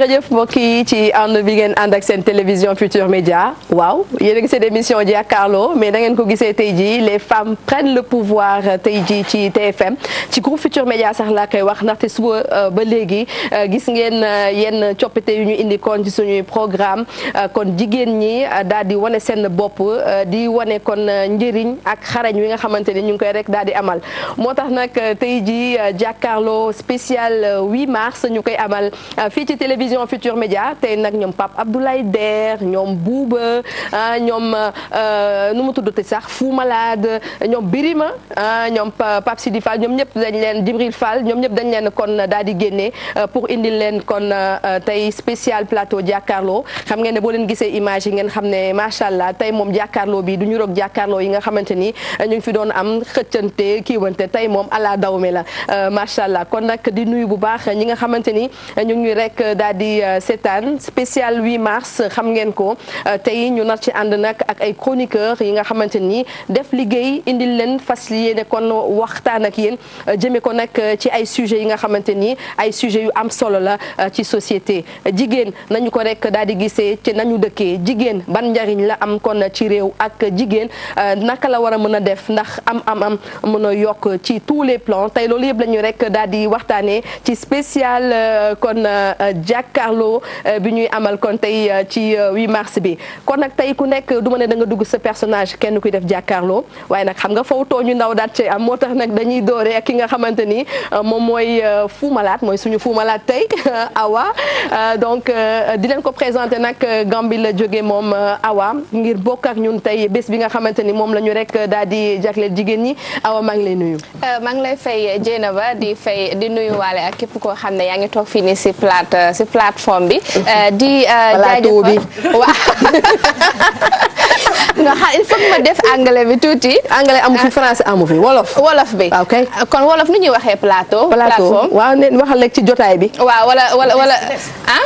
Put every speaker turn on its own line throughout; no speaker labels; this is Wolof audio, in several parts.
jërëjëf mbokk yi ci ànd bi ngeen ànd ak seen télévision Futur Média waaw yéen a ngi seen émission jàkkaarloo mais da ngeen ko gisee tey jii les femmes prennent le pouvoir tey jii ci TFM ci groupe Futur Média sax laa koy wax ndaxte suba ba léegi gis ngeen yenn coppite yu ñu indi kon ci suñuy programme kon jigéen ñi daal di wane seen bopp di wane kon njëriñ ak xarañ wi nga xamante ni ñu ngi koy rek daal di amal moo tax nag tey jii jàkkaarloo spécial 8 mars ñu koy amal fii ci télévision Futur Média tey nag ñoom Pape Abdoulaye Der ñoom Bouba ñoom nu mu tuddati sax Fou Malade ñoom Birima ñoom Pape Sidi Fall ñoom ñëpp dañ leen Djibril Fall ñoom ñëpp dañ leen kon daal di génne pour indil leen kon tey spécial plateau jàkkaarloo xam ngeen ne boo leen gisee image yi ngeen xam ne macha allah tey moom jàkkaarloo bi du ñu roog jàkkaarloo yi nga xamante ni ñu ngi fi doon am xëccante kiiwante tey moom ala dawme la macha allah kon nag di nuyu bu baax ñi nga xamante ni ñu ngi rek daal di seetaan spécial 8 mars xam ngeen ko tey ñu nar ci ànd nag ak ay chroniqueurs yi nga xamante ni def liggéey indil leen fas yéene kon waxtaan ak yéen jëme ko nag ci ay sujets yi nga xamante ni ay sujets yu am solo la ci société jigéen nañu ko rek daal di gisee ci nañu dëkkee jigéen ban njariñ la am kon ci réew ak jigéen naka la war a mën a def ndax am mën a yokk ci tous les plans tey loolu yëpp la ñu rek daal di waxtaanee ci spécial kon jàkkaarloo bi ñuy amal kon tey ci 8 mars bi kon nag tey ku nekk du ma ne da nga dugg sa personnage kenn kuy def jàkkaarloo waaye nag xam nga faw too ñu ndaw daat ci am moo tax nag dañuy doore ak ki nga xamante ni moom mooy Fou Malade mooy suñu Fou Malade tey Awa donc di leen ko présenté nag Gambie la jóge moom Awa ngir bokk ak ñun tey bés bi nga xamante ni moom la ñu rek daal di jagleel jigéen ñi Awa maa ngi lay nuyu.
maa ngi lay fay Dieynaba di nuyu waale ak képp koo xam ne yaa ngi toog fii nii si plateforme bi. di
plateau bi
waaw. non il faut que ma def anglais bi tuuti.
anglais amu fi français amu fi wolof.
wolof bi
ok
kon wolof nu ñuy waxee plateau.
plateforme waaw ne waxal rek ci jotaay bi.
waaw wala ah.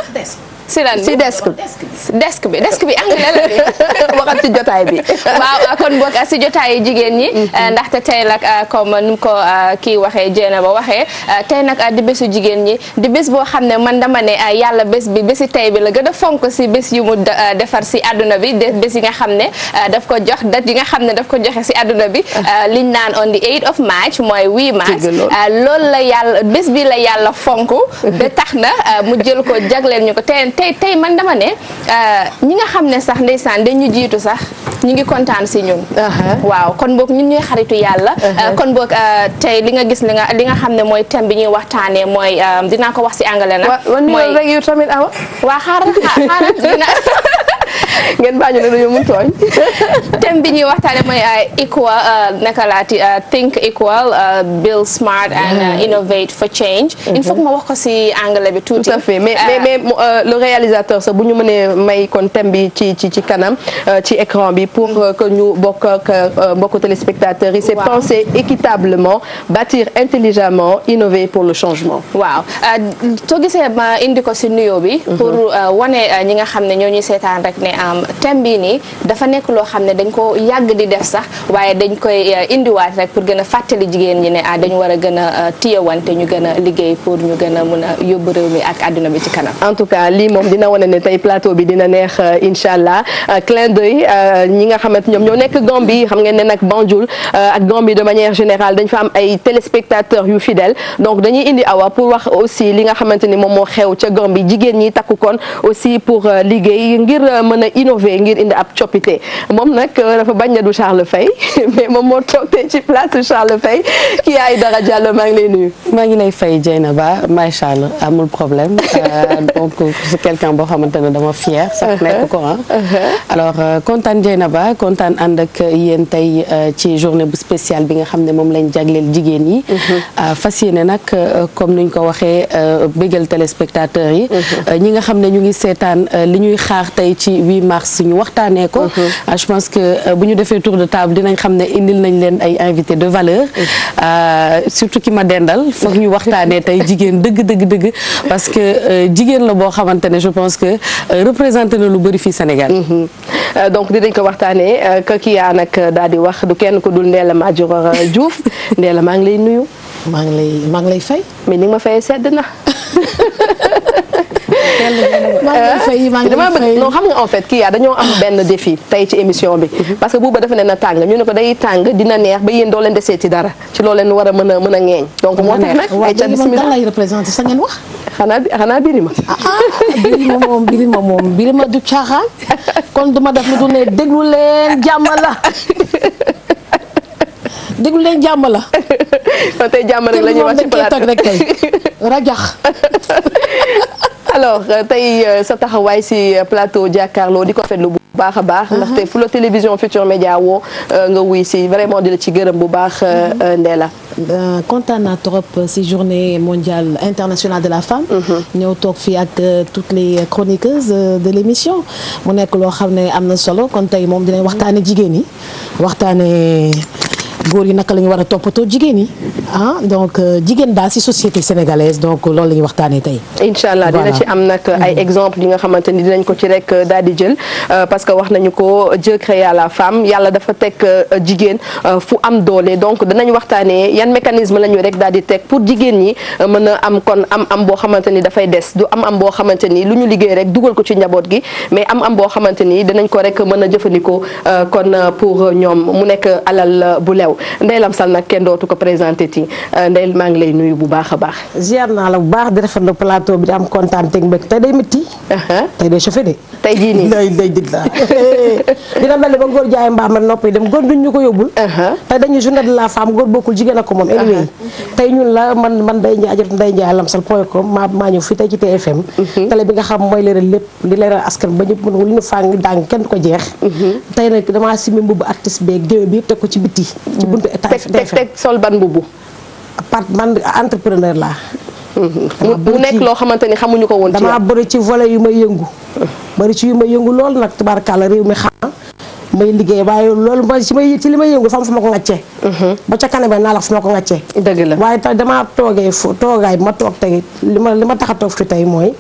si lan
si desk bi anglais la de waxal ci jotaay bi.
waaw kon boog si jotaayu jigéen ñi. ndaxte tey nag comme nu ko kii waxee Dieynaba waxee tey nag di bésu jigéen ñi di bés boo xam ne man dama ne yàlla bési tey bi la gën a fonk si bés yu mu defar si àdduna bi bés yi nga xam ne daf ko jox date yi nga xam ne daf ko joxe si àdduna bi liñ naan on the 8th of March mooy 8 mars. loolu la yàlla bés bi la yàlla fonk. ba tax na mu jël ko jagleel ñu ko tey man dama ne ñi nga xam ne sax ndeysaan dañu jiitu sax ñu ngi kontaan si ñun. waaw kon boog ñun ñuy xaritu yàlla. kon boog tey li nga gis li nga xam ne mooy thème bi ñuy waxtaanee mooy dinaa ko wax si anglais nag.
mooy rek yow tamit Awa.
waa xaaral dina.
ngeen bañu ne dañoo mun tooñ.
thème bi ñuy waxtaanee mooy equal naka laati think equal build smart and innovate for change. il faut que ma wax ko si anglais bi tuuti.
tout à fait mais le réalisateur sax bu ñu mënee may kon thème bi ci kanam ci écran bi pour que ñu bokk ak mbokku téléspectateurs yi c'est penser équitablement bâtir intelligemment innover pour le changement.
waaw soo gisee ma indi ko si nuyoo bi. pour wane ñi nga xam ne ñoo ñuy seetaan rek ne thème bii nii dafa nekk loo xam ne dañ ko yàgg di def sax waaye dañ koy indiwaat rek pour gën a fàttali jigéen ñi ne dañu war a gën a téyewante ñu gën a liggéey pour ñu gën a mun a yóbbu réew mi ak àdduna bi ci kanam.
en tout cas lii moom dina wane ne tey plateau bi dina neex incha allah clin d'œil ñi nga xamante ñoom ñoo nekk Gambie xam ngeen ne nag Banjul ak Gambie de manière générale dañ fa am ay téléspectateurs yu fidèles donc dañuy indi Awa pour wax aussi li nga xamante ni moom moo xew ca Gambie jigéen ñi takku kon aussi pour liggéey ngir mën a innover ngir indi ab coppite moom nag dafa bañ na du Charles Faye mais moom moo toog tey ci place Charles Faye kii ay dara Diallo maa ngi lay nuyu.
maa ngi lay fay Dieynaba may Charles amul problème donc c'est quelqu'un boo xamante ne dama fier sax nekk ko alors kontaan Dieynaba kontaan ànd ak yéen tey ci journée bu spéciale bi nga xam ne moom lañ jagleel jigéen yi. fas yéene nag comme nuñ ko waxee bégal téléspectateurs yi. ñi nga xam ne ñu ngi seetaan li ñuy xaar tey ci 8 mars ñu waxtaanee ko. je pense que bu ñu defee tour de table dinañ xam ne indil nañ leen ay invités de valeur surtout ki ma dendal foog ñu waxtaanee tey jigéen dëgg parce que jigéen la boo xamante ne je pense que représenté na lu bëri fii Sénégal.
donc dinañ ko waxtaanee kii yaa nag daal di wax du kenn ku dul Ndella Madior Diouf Ndella maa ngi lay nuyu.
maa ngi lay fay.
mais ni nga ma fayee sedd na. dama bëgg non xam nga en fait kii yaa dañoo am benn défi tey ci émission bi parce que buuba dafa ne na tàng ñu ne ko day tàng dina neex ba yéen doo leen desee ci dara ci loo leen war a mën a ŋeeñ donc moo tax nag ay ca bismillah
lay représenté sa ngeen wax
xanaa Birima
Birima du caaxaan kon duma def lu dul ne déglu leen jàmm la
kon tey jàmm rek la ñuy wax ci plateau
rek tey rajax
alors tey sa taxawaay si plateau jàkkaarloo di ko fetlu bu baax a baax ndaxte fu la télévision Futur Média woo nga wuy si vraiment di la ci gërëm bu baax Ndella
kontaan naa trop si journée mondiale internationale de la femme ñëw toog fii ak toutes les chroniqueuses de l'émission mu nekk loo xam ne am na solo kon tey moom dinañ waxtaane jigéen yi waxtaane góor yi naka la ñu war a toppatoo jigéen yi donc jigéen daal ci société sénégalaise donc loolu la ñuy waxtaanee tey.
incha allah dina ci am nag ay exemples yi nga xamante ni dinañ ko ci rek daal di jël parce que wax nañu ko Dieu créa la femme yàlla dafa teg jigéen fu am doole donc danañ waxtaanee yan mécanisme la ñu rek daal di teg pour jigéen ñi mën a am kon am boo xamante ni dafay des du am boo xamante ni lu ñu liggéey rek dugal ko ci njaboot gi mais am boo xamante ni danañ ko rek mën a jëfandikoo kon pour ñoom mu nekk alal bu lew Ndeye Lamsal nag kenn dootu ko présenté ti Ndeye maa ngi lay nuyu bu baax a baax.
ziar naa la bu baax di rafetlu plateau bi di am kontaan teg mbég tey day métti. tey day chauffé de.
tey jii nii
day dig la dina mel ni ba góor jaay mbaam ma noppi dem góor duñ ñu ko yóbbul. tey dañuy journée de la femme góor bokkul jigéen ak ko moom. anyway tey ñun la man Ndeye Ndiaye ajot Ndeye Ndiaye lamsal.com maa ñëw fii tey ci TFM. télé bi nga xam mooy leeral lépp li leeral askan ba ñëpp mën lu ñu fàng dàng kenn du ko jeex. tey nag damaa simi mbubb artiste beeg géew bi yëpp teg ko ci bitti. ci buntu état
teg sol ban mbubb.
man entrepreneur laa.
mu nekk loo xamante ni xamuñu ko woon ci
damaa bëri ci volet yu may yëngu. bëri ci yu may yëngu lool nag tubaarkàlla réew mi xam may liggéey waaye loolu mooy ci li may yëngu fam fu ma ko ŋàccee. ba ca kanam naa la fu ma ko ŋàccee.
dëgg la waaye
tey damaa toogaay bi ma toog tey li ma tax a toog fi tey mooy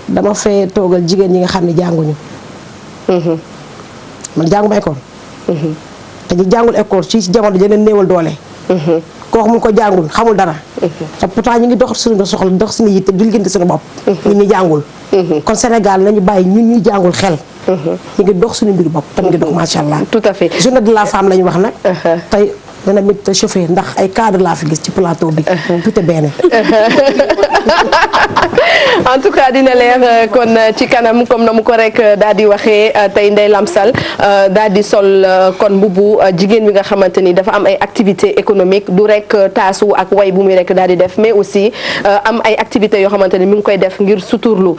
dama fee toogal jigéen ñi nga xam ne jànguñu. man jànguma école. te ñu jàngul école ci jamono ji leen néewal doole. koo xamul ko jàngul xamul dara. te pourtant ñu ngi dox suñu soxla dox suñu yitte du liggéeyante suñu bopp. ñun ñu jàngul. kon Sénégal nañu bàyyi ñun ñuy jàngul xel. ñu ngi dox suñu mbiru bopp tam ngi dox macha allah.
tout à fait
journée de la femme la ñu wax nag. tey dana mit chauffé ndax ay cadre laa fi gis ci plateau bi. tout est bien.
en tout cas dina leer kon ci kanam comme na mu ko rek daal di waxee tey Ndeye Lamsal daal di sol kon mbubu jigéen wi nga xamante ni dafa am ay activités économiques du rek taasu ak way bu muy rek daal di def mais aussi am ay activités yoo xamante ni mi ngi koy def ngir suturlu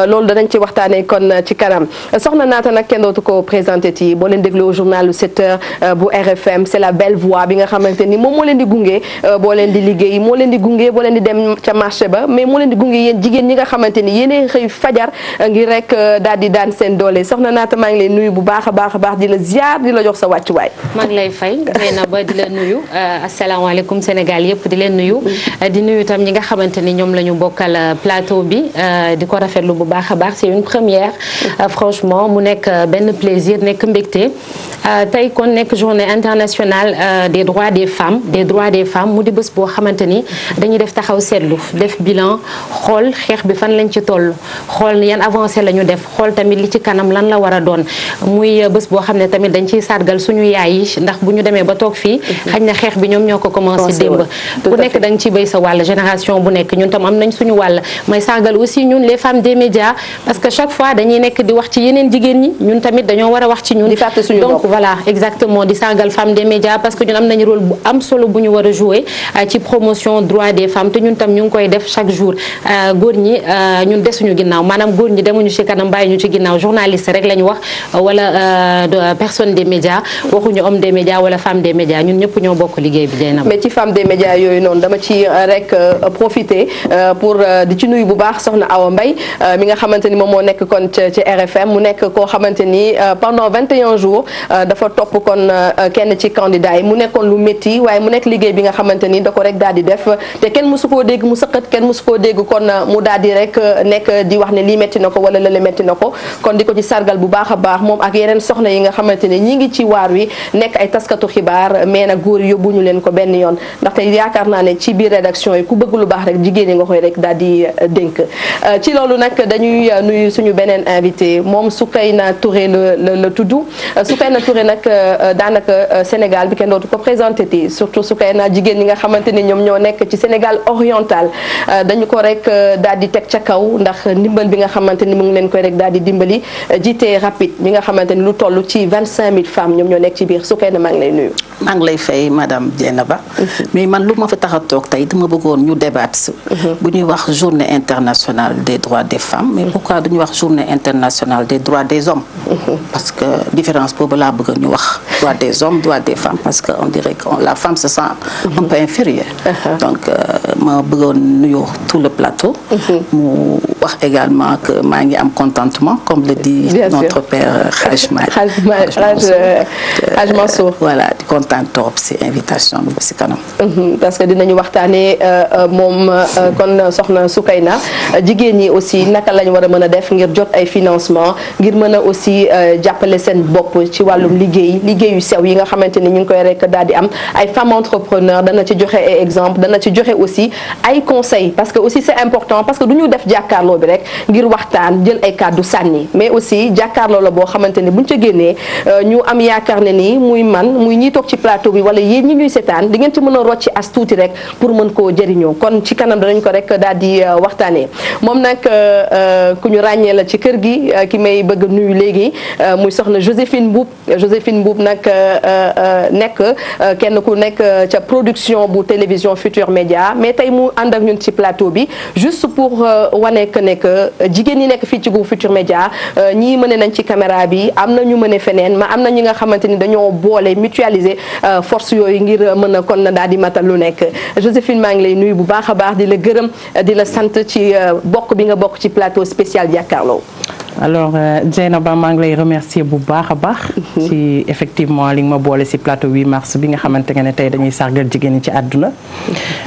loolu danañ ci waxtaanee kon ci kanam soxna Naata nag kenn dootu ko présenté ti boo leen dégloo journalu 7h bu RFM c'est la belle voix bi nga xamante ni moom moo leen di gunge boo leen di liggéey moo leen di gunge boo leen di dem ca marché ba mais moo leen di gunge yéen jigéen ñi nga xamante ni yéenay xëy fajar ngir rek daal di daan seen doole soxna Naata maa ngi lay nuyu bu baax a baax di la ziar di la jox sa wàccuwaay.
maa ngi lay fay na ba di la nuyu asalaamaaleykum Sénégal yëpp di leen nuyu di nuyu tam ñi nga xamante ni ñoom la ñu bokkal plateau bi di ko rafetlu bu baax a baax c'est une première franchement mu nekk benn plaisir nekk mbégte tey kon nekk journée internationale des droits des femmes mu di bés boo xamante ni dañuy def taxaw seetlu def bilan xool xeex bi fan lañ ci toll xool yan avancé la ñu def xool tamit li ci kanam lan la war a doon muy bés boo xam ne tamit dañ ciy sargal suñu yaay yi ndax bu ñu demee ba toog fii xañ na xeex bi ñoom ñoo ko commencé démb ku nekk da nga ciy béy sa wàll génération bu nekk ñun tam am nañ suñu wàll may sargal aussi ñun les femmes des médias parce que chaque fois dañuy nekk di wax ci yeneen jigéen ñi ñun tamit dañoo war a wax ci ñun donc voilà exactement di sargal femmes des médias parce que ñun am nañu rôle bu am solo bu ñu war a jouer ci promotion droit des femmes te ñun tam ñu ngi koy def chaque jour góor ñi ñun desuñu ginnaaw maanaam góor ñi demuñu ci kanam bàyyi ñu ci ginnaaw journaliste rek la ñu wax wala personne des médias waxuñu homme des médias wala femme des médias ñun ñëpp ñoo bokk liggéey bi Dieynaba.
mais ci femme des médias yooyu noonu dama ci rek profiter pour di ci nuyu bu baax soxna Awa Mbaye mi nga xamante ni moom moo nekk kon ci RFM mu nekk koo xamante ni pendant 21 jours dafa topp kon kenn ci candidat yi mu nekk nekkoon lu métti waaye mu nekk liggéey bi nga xamante ni da ko rek daal di def te kenn mësu koo dégg mu sëqat kenn mësu koo dégg kon mu daal di rek nekk di wax ne lii métti na ko wala lële métti na ko kon di ko ci sargal bu baax a baax moom ak yeneen soxna yi nga xamante ne ñi ngi ci waar wi nekk ay taskatu xibaar mais nag góor yóbbuñu leen ko benn yoon ndaxte yaakaar naa ne ci biir rédaction yi ku bëgg lu baax rek jigéen ñi nga koy rek daal di dénk ci loolu nag dañuy nuyu suñu beneen invité moom Soukeyna Touré la tudd Soukeyna Touré nag daanaka Sénégal bi kenn dootu ko présenté ti surtout Soukeyna jigéen ñi nga xamante ni ñoom ñoo nekk ci Sénégal oriental dañu ko rek daal di teg ca kaw ndax ndimbal bi nga xamante ni mu ngi leen koy rek daal di dimbali jiite rapide bi nga xamante ni lu toll ci 25000 femmes ñoom ñoo nekk ci biir Soukeyna maa ngi lay nuyu.
maa ngi lay fay madame Dieynaba mais man lu ma fa tax a toog tey dama bëggoon ñu débattre bu ñuy wax journée internationale des droits des femmes mais pourquoi duñu wax journée internationale des droits des hommes parce que différence boobu laa bëgg ñu wax droits des hommes droits des femmes parce que on dirait que la femme se sent un peu inférieure donc ma bëggoon nuyu tout le plateau mu wax également que maa ngi am contentement comme le dit notre père
Haj Mansour
voilà di kontaan trop si invitation bi ba si kanam
parce que dinañu waxtaanee moom kon soxna Soukeyna jigéen ñi aussi naka lañ war a mën a def ngir jot ay financement ngir mën a aussi jàppale seen bopp ci wàllum liggéeyu sew yi nga xamante ni ñu ngi koy rek daal di am ay femmes entrepreneurs dana ci joxe ay exemple dana ci joxe aussi ay conseils parce que aussi c'est important parce que du ñu def jàkkaarloo bi rek ngir waxtaan jël ay kàddu sànni mais aussi jàkkaarloo la boo xamante ni buñ ca génnee ñu am yaakaar ne nii muy man muy ñiy toog ci plateau bi wala yéen ñi ñuy seetaan di ngeen ci mën a rocci as tuuti rek pour mën koo jëriñoo kon ci kanam danañ ko rek daal di waxtaanee moom nag ku ñu ràññee la ci kër gi ki may bëgg nuyu léegi muy soxna Joséphine Mboup nag nekk kenn ku nekk ca production bu télévision Futur Média mais tey mu ànd ak ñun ci plateau bi juste pour wane que ne que jigéen ñi nekk fii ci groupe Futur Média ñii mëne nañ ci caméra bi am na ñu mëne feneen ma am na ñi nga xamante ni dañoo boole mutualiser force yooyu ngir mën a kon daal di matal lu nekk Joséphine maa ngi lay nuyu bu baax a baax di la gërëm di la sant ci bokk bi nga bokk ci plateau spécial Jàkkaarloo.
alors Dieynaba maa ngi lay remercier bu baax a baax. ci effectivement li nga ma boole ci plateau 8 mars bi nga xamante ne tey dañuy sargal jigéen ñi ci àdduna.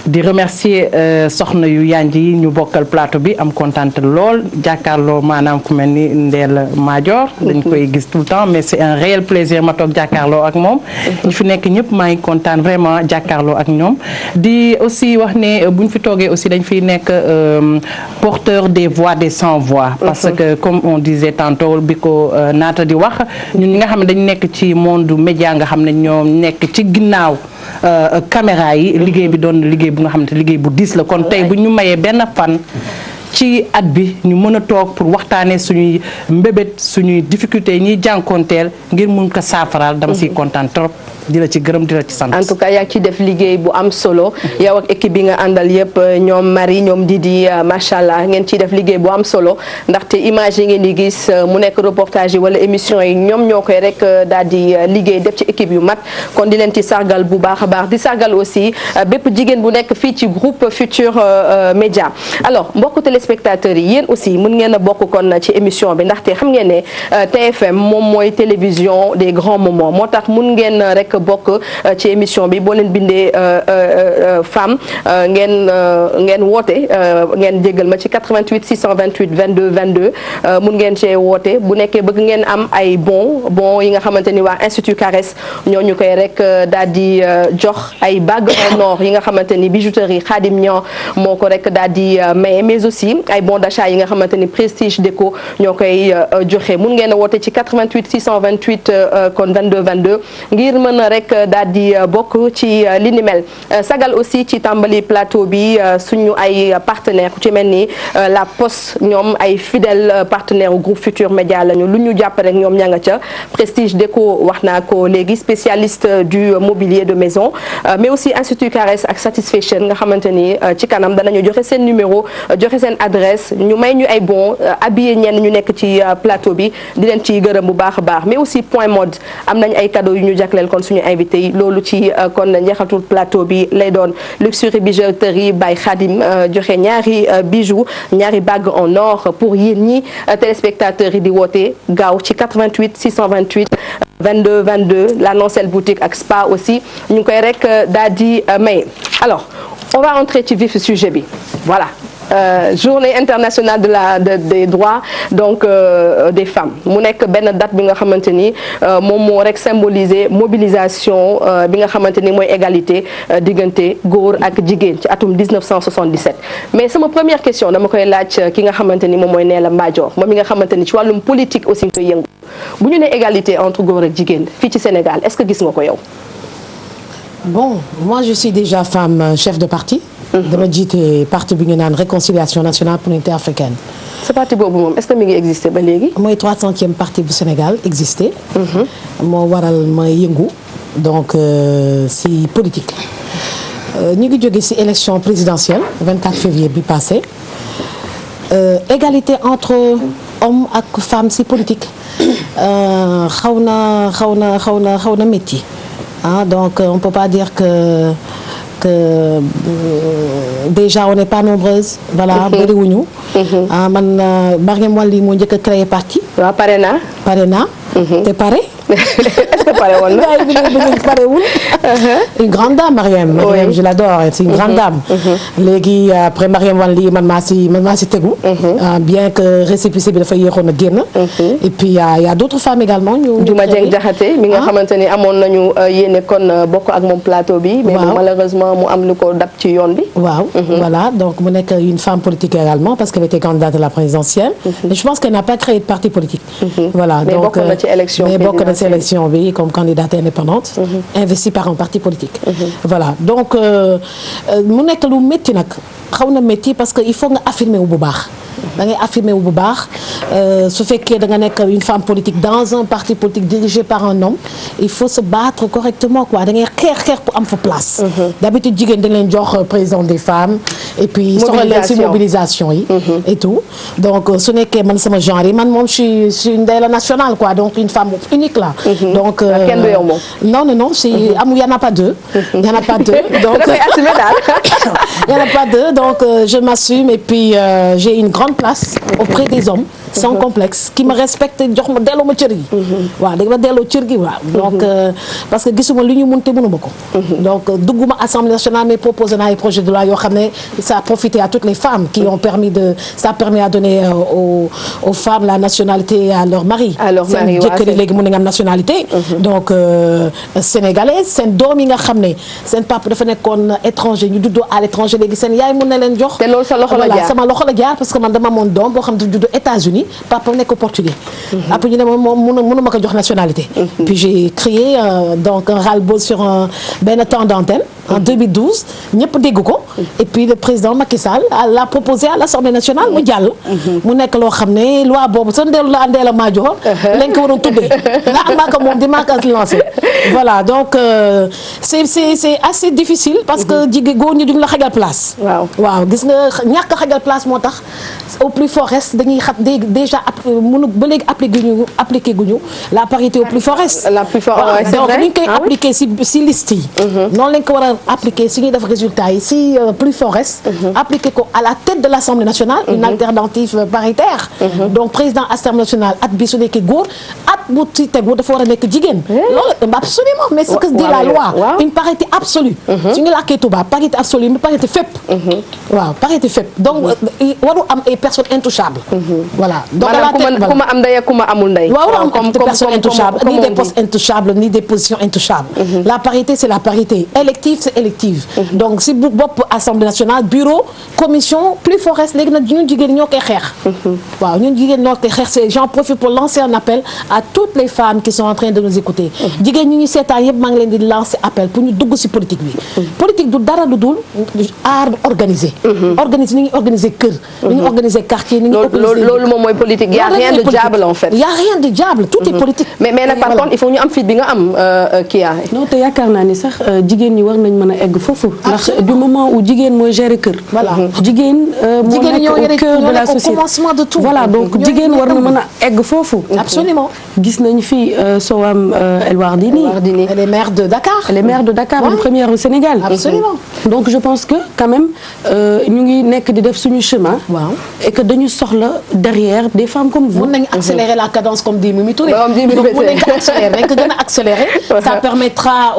di remercier soxna yu yanj yi ñu bokkal plateau bi am kontaan lool jàkkaarloo maanaam ku mel ni Ndella Madior. dañ koy gis tout le temps mais c'est un réel plaisir ma toog jàkkaarloo ak moom. ñu fi nekk ñëpp maa ngi kontaan vraiment jàkkaarloo ak ñoom. di aussi wax ne bu ñu fi toogee aussi dañ fiy nekk porteur des voix des sans voix. parce que comme on disait tantôt bi ko naata di wax ñun ñi nga xam ne dañu nekk ci monde média nga xam ne ñoo nekk ci ginnaaw caméra yi liggéey bi doon liggéey bu nga xam ne liggéey bu diis la kon tey bu ñu mayee benn fan ci at bi ñu mën a toog pour waxtaanee suñuy mbébét suñuy difficultés yi ñuy jànkoonteel ngir mun ko saafaraal dama siy kontaan trop di la ci gërëm di la ci sant.
en tout cas yaa ngi ci def liggéey bu am solo yow ak équipe bi nga àndal yëpp ñoom Marie ñoom Didi macha allah ngeen ciy def liggéey bu am solo ndaxte image yi ngeen di gis mu nekk reportage yi wala émission yi ñoom ñoo koy rek daal di liggéey def ci équipe yu mat kon di leen ci sargal bu baax a baax di sargal aussi bépp jigéen bu nekk fii ci groupe Futur Média. alors mbokku téléspectateurs yi yéen aussi mën ngeen a bokk kon ci émission bi ndaxte xam ngeen ne TFM moom mooy télévision des grands moments moo tax mën ngeen rek bokk ci émission bi boo leen bindee femme ngeen woote ngeen jégal ma ci 88 628 22 22 mun ngeen cee woote bu nekkee bëgg ngeen am ay bon yi nga xamante ni waa Institut Caresse ñoo ñu koy rek daal di jox ay bague en or yi nga xamante ni bijouterie Khadim Niang moo ko rek daal di maye mais aussi ay bons d'achat yi nga xamante ni Prestige Déco ñoo koy joxe mun ngeen a woote ci 88 628 kon 22 22 ngir mën a rek daal di bokk ci li ni mel sagal aussi ci tàmbali plateau bi suñu ay partenaires ku ci mel ni la Poste ñoom ay fidèles partenaires au groupe Futur Média lañu lu ñu jàpp rek ñoom ña nga ca Prestige Déco wax naa ko léegi spécialiste du mobilier de maison mais aussi Institut Caresse ak Satisfaction nga xamante ni ci kanam danañu joxe seen numéro joxe seen adresse ñu may ñu ay bons habillé ñenn ñu nekk ci plateau bi di leen ci gërëm bu baax a baax mais aussi point mode am nañ ay cadeaux yu ñu jagleel kon suñu invité yi loolu ci kon njeexatul plateau bi lay doon luxury bijouterie by Khadim joxe ñaari bijoux ñaari bague en or pour yéen ñi téléspectateurs yi di woote gaaw ci 88 628 22 22 la Noncelle boutique ak spa aussi ñu ngi koy rek daal di may alors on va entrer ci vif sujet bi voilà journée internationale des droits donc des femmes mu nekk benn date bi nga xamante ni moom moo rek symboliser mobilisation bi nga xamante ni mooy égalité diggante góor ak jigéen ci atum 1977 mais sama première question dama koy laaj ki nga xamante ni moom mooy Ndella Madior moom mi nga xamante ni ci wàllum politique aussi nga koy yëngu bu ñu ne égalité entre góor ak jigéen fii ci Sénégal est-ce que gis nga ko yow.
Bon, moi je suis déjà femme chef de parti. dama jiite parti bi ñu naan réconciliation nationale pour l'unité africaine.
ce parti boobu moom est-ce que mi ngi existé ba léegi.
mooy 300e parti bu Sénégal existé. moo waral ma yëngu donc si politique. ñu ngi jóge si élection présidentielle 24 février bi passé égalité entre hommes ak femmes si politique xaw na métti ah donc on peut pas dire que déjà on n'est pas nombreuses. voilà bëriwuñu. man Mariam Wali moo njëkk a créé parti.
waaw pare naa.
te pare.
est-ce que pare woon na.
parewul. une grande dame Mariam. Mariam je l'adore c'est une grande dame. léegi après Mariam Wali man maa si tegu. bien que récépissé bi dafa yéexoon a génn. et puis y a d'autres femmes également ñu.
Diouma Dieng Diakhaté mi nga xamante ni amoon nañu yéene kon bokk ak moom plateau bi. mais malheureusement mu am lu ko dab ci yoon bi.
waaw voilà donc mu nekk une femme politique également parce qu'elle était candidate à la présidentielle. mais je pense qu'elle n'a pas créé de parti politique. voilà
mais
donc
bokk na ci élection
mais bokk na ci élection bi comme candidate indépendante. investie par un parti politique. voilà donc mu nekk lu métti nag xaw na métti parce que il faut nga affirmer wu bu baax. da ngay affirmer wu bu baax su fekkee da nga nekk une femme politique dans un parti politique dirigé par un homme il faut se battre correctement quoi da ngay xeex pour am fa place. d'habitude jigéen dañ leen jox président des femmes. et puis soxla leen ci mobilisation yi. et tout donc su nekkee man sama genre yi man moom je suis une Ndella nationale quoi donc une femme unique là. donc
kenn du yow moom.
non c'est amul y en a pas deux. y en a pas deux donc y en a pas deux donc je m'assume et puis j'ai une grande place auprès des hommes sans complexe qui me respecte jox ma delloo ma cër gi. waaw da nga ma delloo cër gi waaw. donc parce que gisuma li ñu mën te mënuma ko. donc dugguma Assemblée nationale mais proposé naa ay projet de loi yoo xam ne ça a profité à toutes les femmes qui ont ça a permis à donner aux femmes la nationalité à leur mari. seen jëkkër yi léegi mën nañu am nationalité. donc sénégalaise seen doom yi nga xam ne seen papa dafa nekkoon étranger ñu juddoo à l'étranger léegi seen yaay mën na leen jox.
te loolu sa loxo la jaar
sama loxo la jaar parce que man dama amoon doom boo xam ne juddoo États-Unis papa nekk portugais. après ñu ne moom mënuma ko jox nationalité. puis j'ai créé donc un ras-le-bol sur benn temps d'antenne en 2012 ñëpp dégg ko. et puis le président Macky Sall l'a proposé à l'Assemblée nationale mu jàll. mu nekk loo xam ne loi boobu sa Ndella Madior lañ ko waroon tuddee nga maa ko moom di maa ko lancé. voilà donc c'est assez difficile parce que jigéen góor ñi duñ la xajal place. waaw gis nga ñàkk xajal place moo tax au plus fort reste dañuy xam déjà mënu ba léegi appliqué guñu la parité au plus fort reste.
la plus fort c'est
donc
vrai
ni ñu koy appliqué si liste yi. noonu lañ ko war a appliqué si ñuy def résultat yi si plus fort reste. appliqué ko à la tête de l'Assemblée nationale. une alternative paritaire. donc président Assemblée nationale at bi su nekkee góor at bu ci tegu dafa war a nekk jigéen. loolu absolument mais ce que dit la loi. une parité absolue. su ñu làkkee tubaab parité absolue mais parité fépp. waaw parité fépp donc waru am ay personnes intouchables. voilà donc
ku ma am ndey ak ku ma amul ndey.
waaw comme des personnes intouchables ni des postes intouchables ni des positions intouchables. la parité c'est la parité élective c'est élective. donc si bopp Assemblée nationale bureau commission plus fort reste léegi nag ñun jigéen ñoo koy xeex. waaw ñun jigéen ñoo koy xeex j'en profite pour lancer un appel à toutes les femmes qui sont en train de nous écouter. jigéen ñi ñu seetaan yëpp maa ngi leen di lancer appel pour ñu dugg ci politique bi. politique du dara lu dul art organisé. organiser ni ñuy organiser kër. ni ñuy organiser quartier ni ñuy organiser.
loolu moom mooy politique. il y a rien de diable en fait.
il y a rien de diable tout est politique.
mais nag par contre il faut ñu am fit bi nga am kii
non te yaakaar naa ni sax jigéen ñi war nañu nañ mën a egg foofu. ndax du moment où jigéen mooy gérer kër.
voilà
jigéen moo nekk au cœur de la société.
au commencement de tout.
voilà donc jigéen war na mën a egg foofu.
absolument.
gis nañ fi Soham El Wardini.
Elle est maire de Dakar.
Elle est maire de Dakar, une première au Sénégal.
Absolument.
Donc je pense que quand même ñu ngi nekk di def suñu chemin.
waaw
et que dañu soxla derrière des femmes comme vous.
mën nañu accélérer la cadence comme dit Mimi Touré.
donc mën
nañu ko accélérer dañ ko gën a accélérer. ça permettra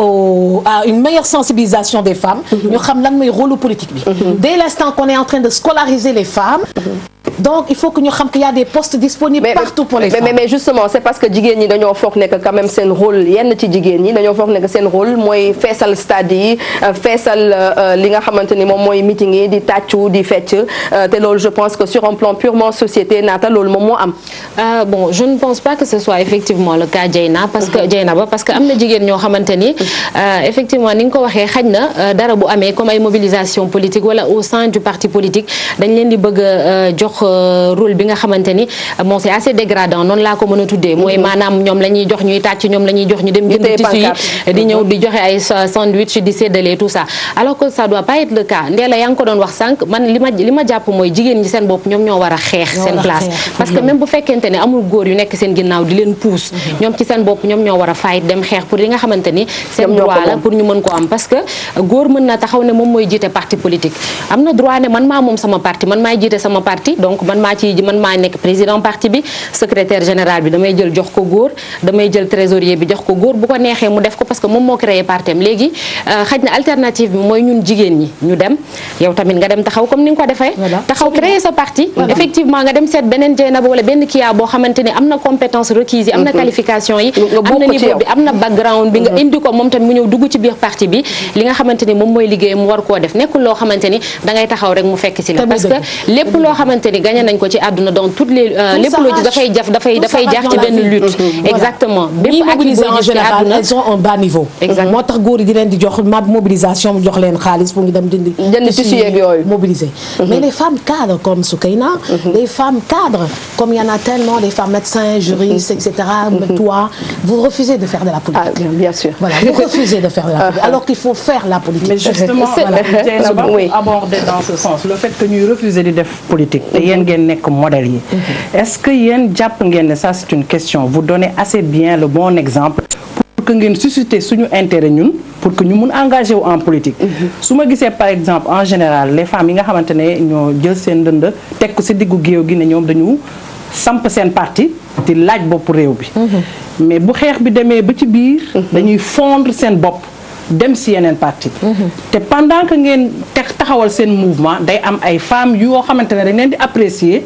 à une meilleure sensibilisation des femmes. ñu xam lan mooy rôle politique bi. dès l'instant qu'on est en train de scolariser les femmes. donc il faut que ñu xam qu'il y a des postes disponibles partout pour les femmes.
mais justement c'est parce que jigéen ñi dañoo foog ne que quand même seen rôle yenn ci jigéen ñi dañoo foog ne que seen rôle mooy feesal stade yi feesal li nga xamante ni moom mooy meeting yi di tàccu di fecc te loolu je pense que sur un plan purement société naata loolu moom moo am.
bon je ne pense pas que ce soit effectivement le cas Dieyna parce que am na jigéen ñoo xamante ni effectivement ni nga ko waxee xaj na dara bu amee comme ay mobilisation politique wala au sein du parti politique dañ leen di bëgg a jox rôle bi nga xamante ni bon c'est assez dégradant noonu laa ko mën a tuddee mooy maanaam ñoom la ñuy jox ñuy tàcc ñoom la ñuy jox ñu dem jënd tissu yi di ñëw di joxe ay sandwich di séddale tout ça alors que ça doit pas être le cas Ndella yaa ngi ko doon wax sànq man li ma jàpp mooy jigéen ñi seen bopp ñoom ñoo war a xeex seen place parce que même bu fekkente ne amul góor yu nekk seen ginnaaw di leen pousse ñoom ci seen bopp ñoom ñoo war a fight dem xeex pour li nga xamante ni seen droit la pour ñu mën ko am parce que góor mën na taxaw ne moom mooy jiite parti politique am na droit ne man maa moom sama parti man maay jiite sama parti donc man maa nekk président parti bi secrétaire général bi damay jël jox ko góor damay jël trésorier bi jox ko góor bu ko neexee mu def ko parce que moom moo créé parti am léegi xaj na alternative bi mooy ñun jigéen ñi ñu dem yow tamit nga dem taxaw comme ni nga ko defee taxaw créer sa parti effectivement nga dem seet beneen Dieynaba wala benn kiyaa boo xamante ni am na compétence requise yi am na qualification yi am na niveau bi am na background bi nga indi ko moom tamit mu ñëw dugg ci biir parti bi li nga xamante ni moom mooy liggéey mu war koo def nekkul loo xamante ni da ngay taxaw rek mu fekk si la parce que lépp loo xamante ni gagné nañ ko ci àdduna donc toutes les lépp loo ci dafay jaar ci benn lutte exactement bépp
mobilisé en général elles ont un bas niveau moo tax góor yi di leen di jox mobilisation jox leen xaalis pour ñu dem jënd
tissu yeeg yooyu
mobiliser mais les femmes cadres comme Soukeyna les femmes cadres comme il y en a tellement les femmes médecins juristes etc. toi vous refusez de faire de la politique
bien sûr
voilà vous refusez de faire de la politique alors qu'il faut faire la politique
mais justement Dieynaba pour aborder dans ce sens le fait que ñuy refuser di def politique te yéen ngeen nekk modèle yi est-ce que yéen jàpp ngeen ne ça c'est une question vous donnez assez bien le bon exemple pour que ngeen susciter suñu intérêt ñun pour que ñu mun engagé wu en politique su ma gisee par exemple en général les femmes yi nga xamante ne ñoo jël seen ndënd teg ko ci diggu géew gi ne ñoom dañu samp seen parti di laaj bopp réew bi mais bu xeex bi demee ba ci biir dañuy fondre seen bopp dem ci yeneen parti te pendant que ngeen taxawal seen mouvement day am ay femmes yoo xamante ne dañ leen di apprécier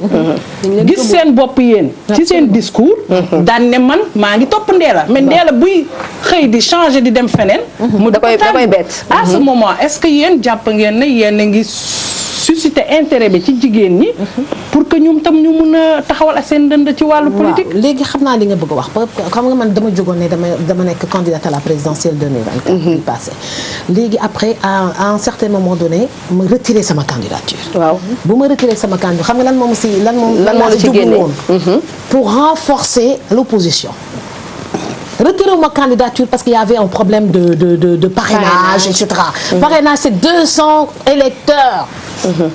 gis seen bopp yéen ci seen discours daan ne man maa ngi topp Ndella mais Ndella buy xëy di changer di dem feneen mu da koy bett à ce moment est-ce que yéen jàpp ngeen ne yéen a ngi susciter intérêt bi ci jigéen ñi pour que ñoom tam ñu mun a taxawal ak seen dënd ci wàllu politique
léegi xam naa li nga bëgg a wax xam nga man dama jógoon ne dama nekk candidate à la présidentielle 2024 bi passé léegi après à un certain moment donné ma retiré sama candidature
waaw
bu ma retiré sama candidature xam nga lan moom la ci jublu woon pour renforcer l'opposition retiré ma candidature parce qu'il y avait un problème de parrainage etc. Parrainage c'est 200 électeurs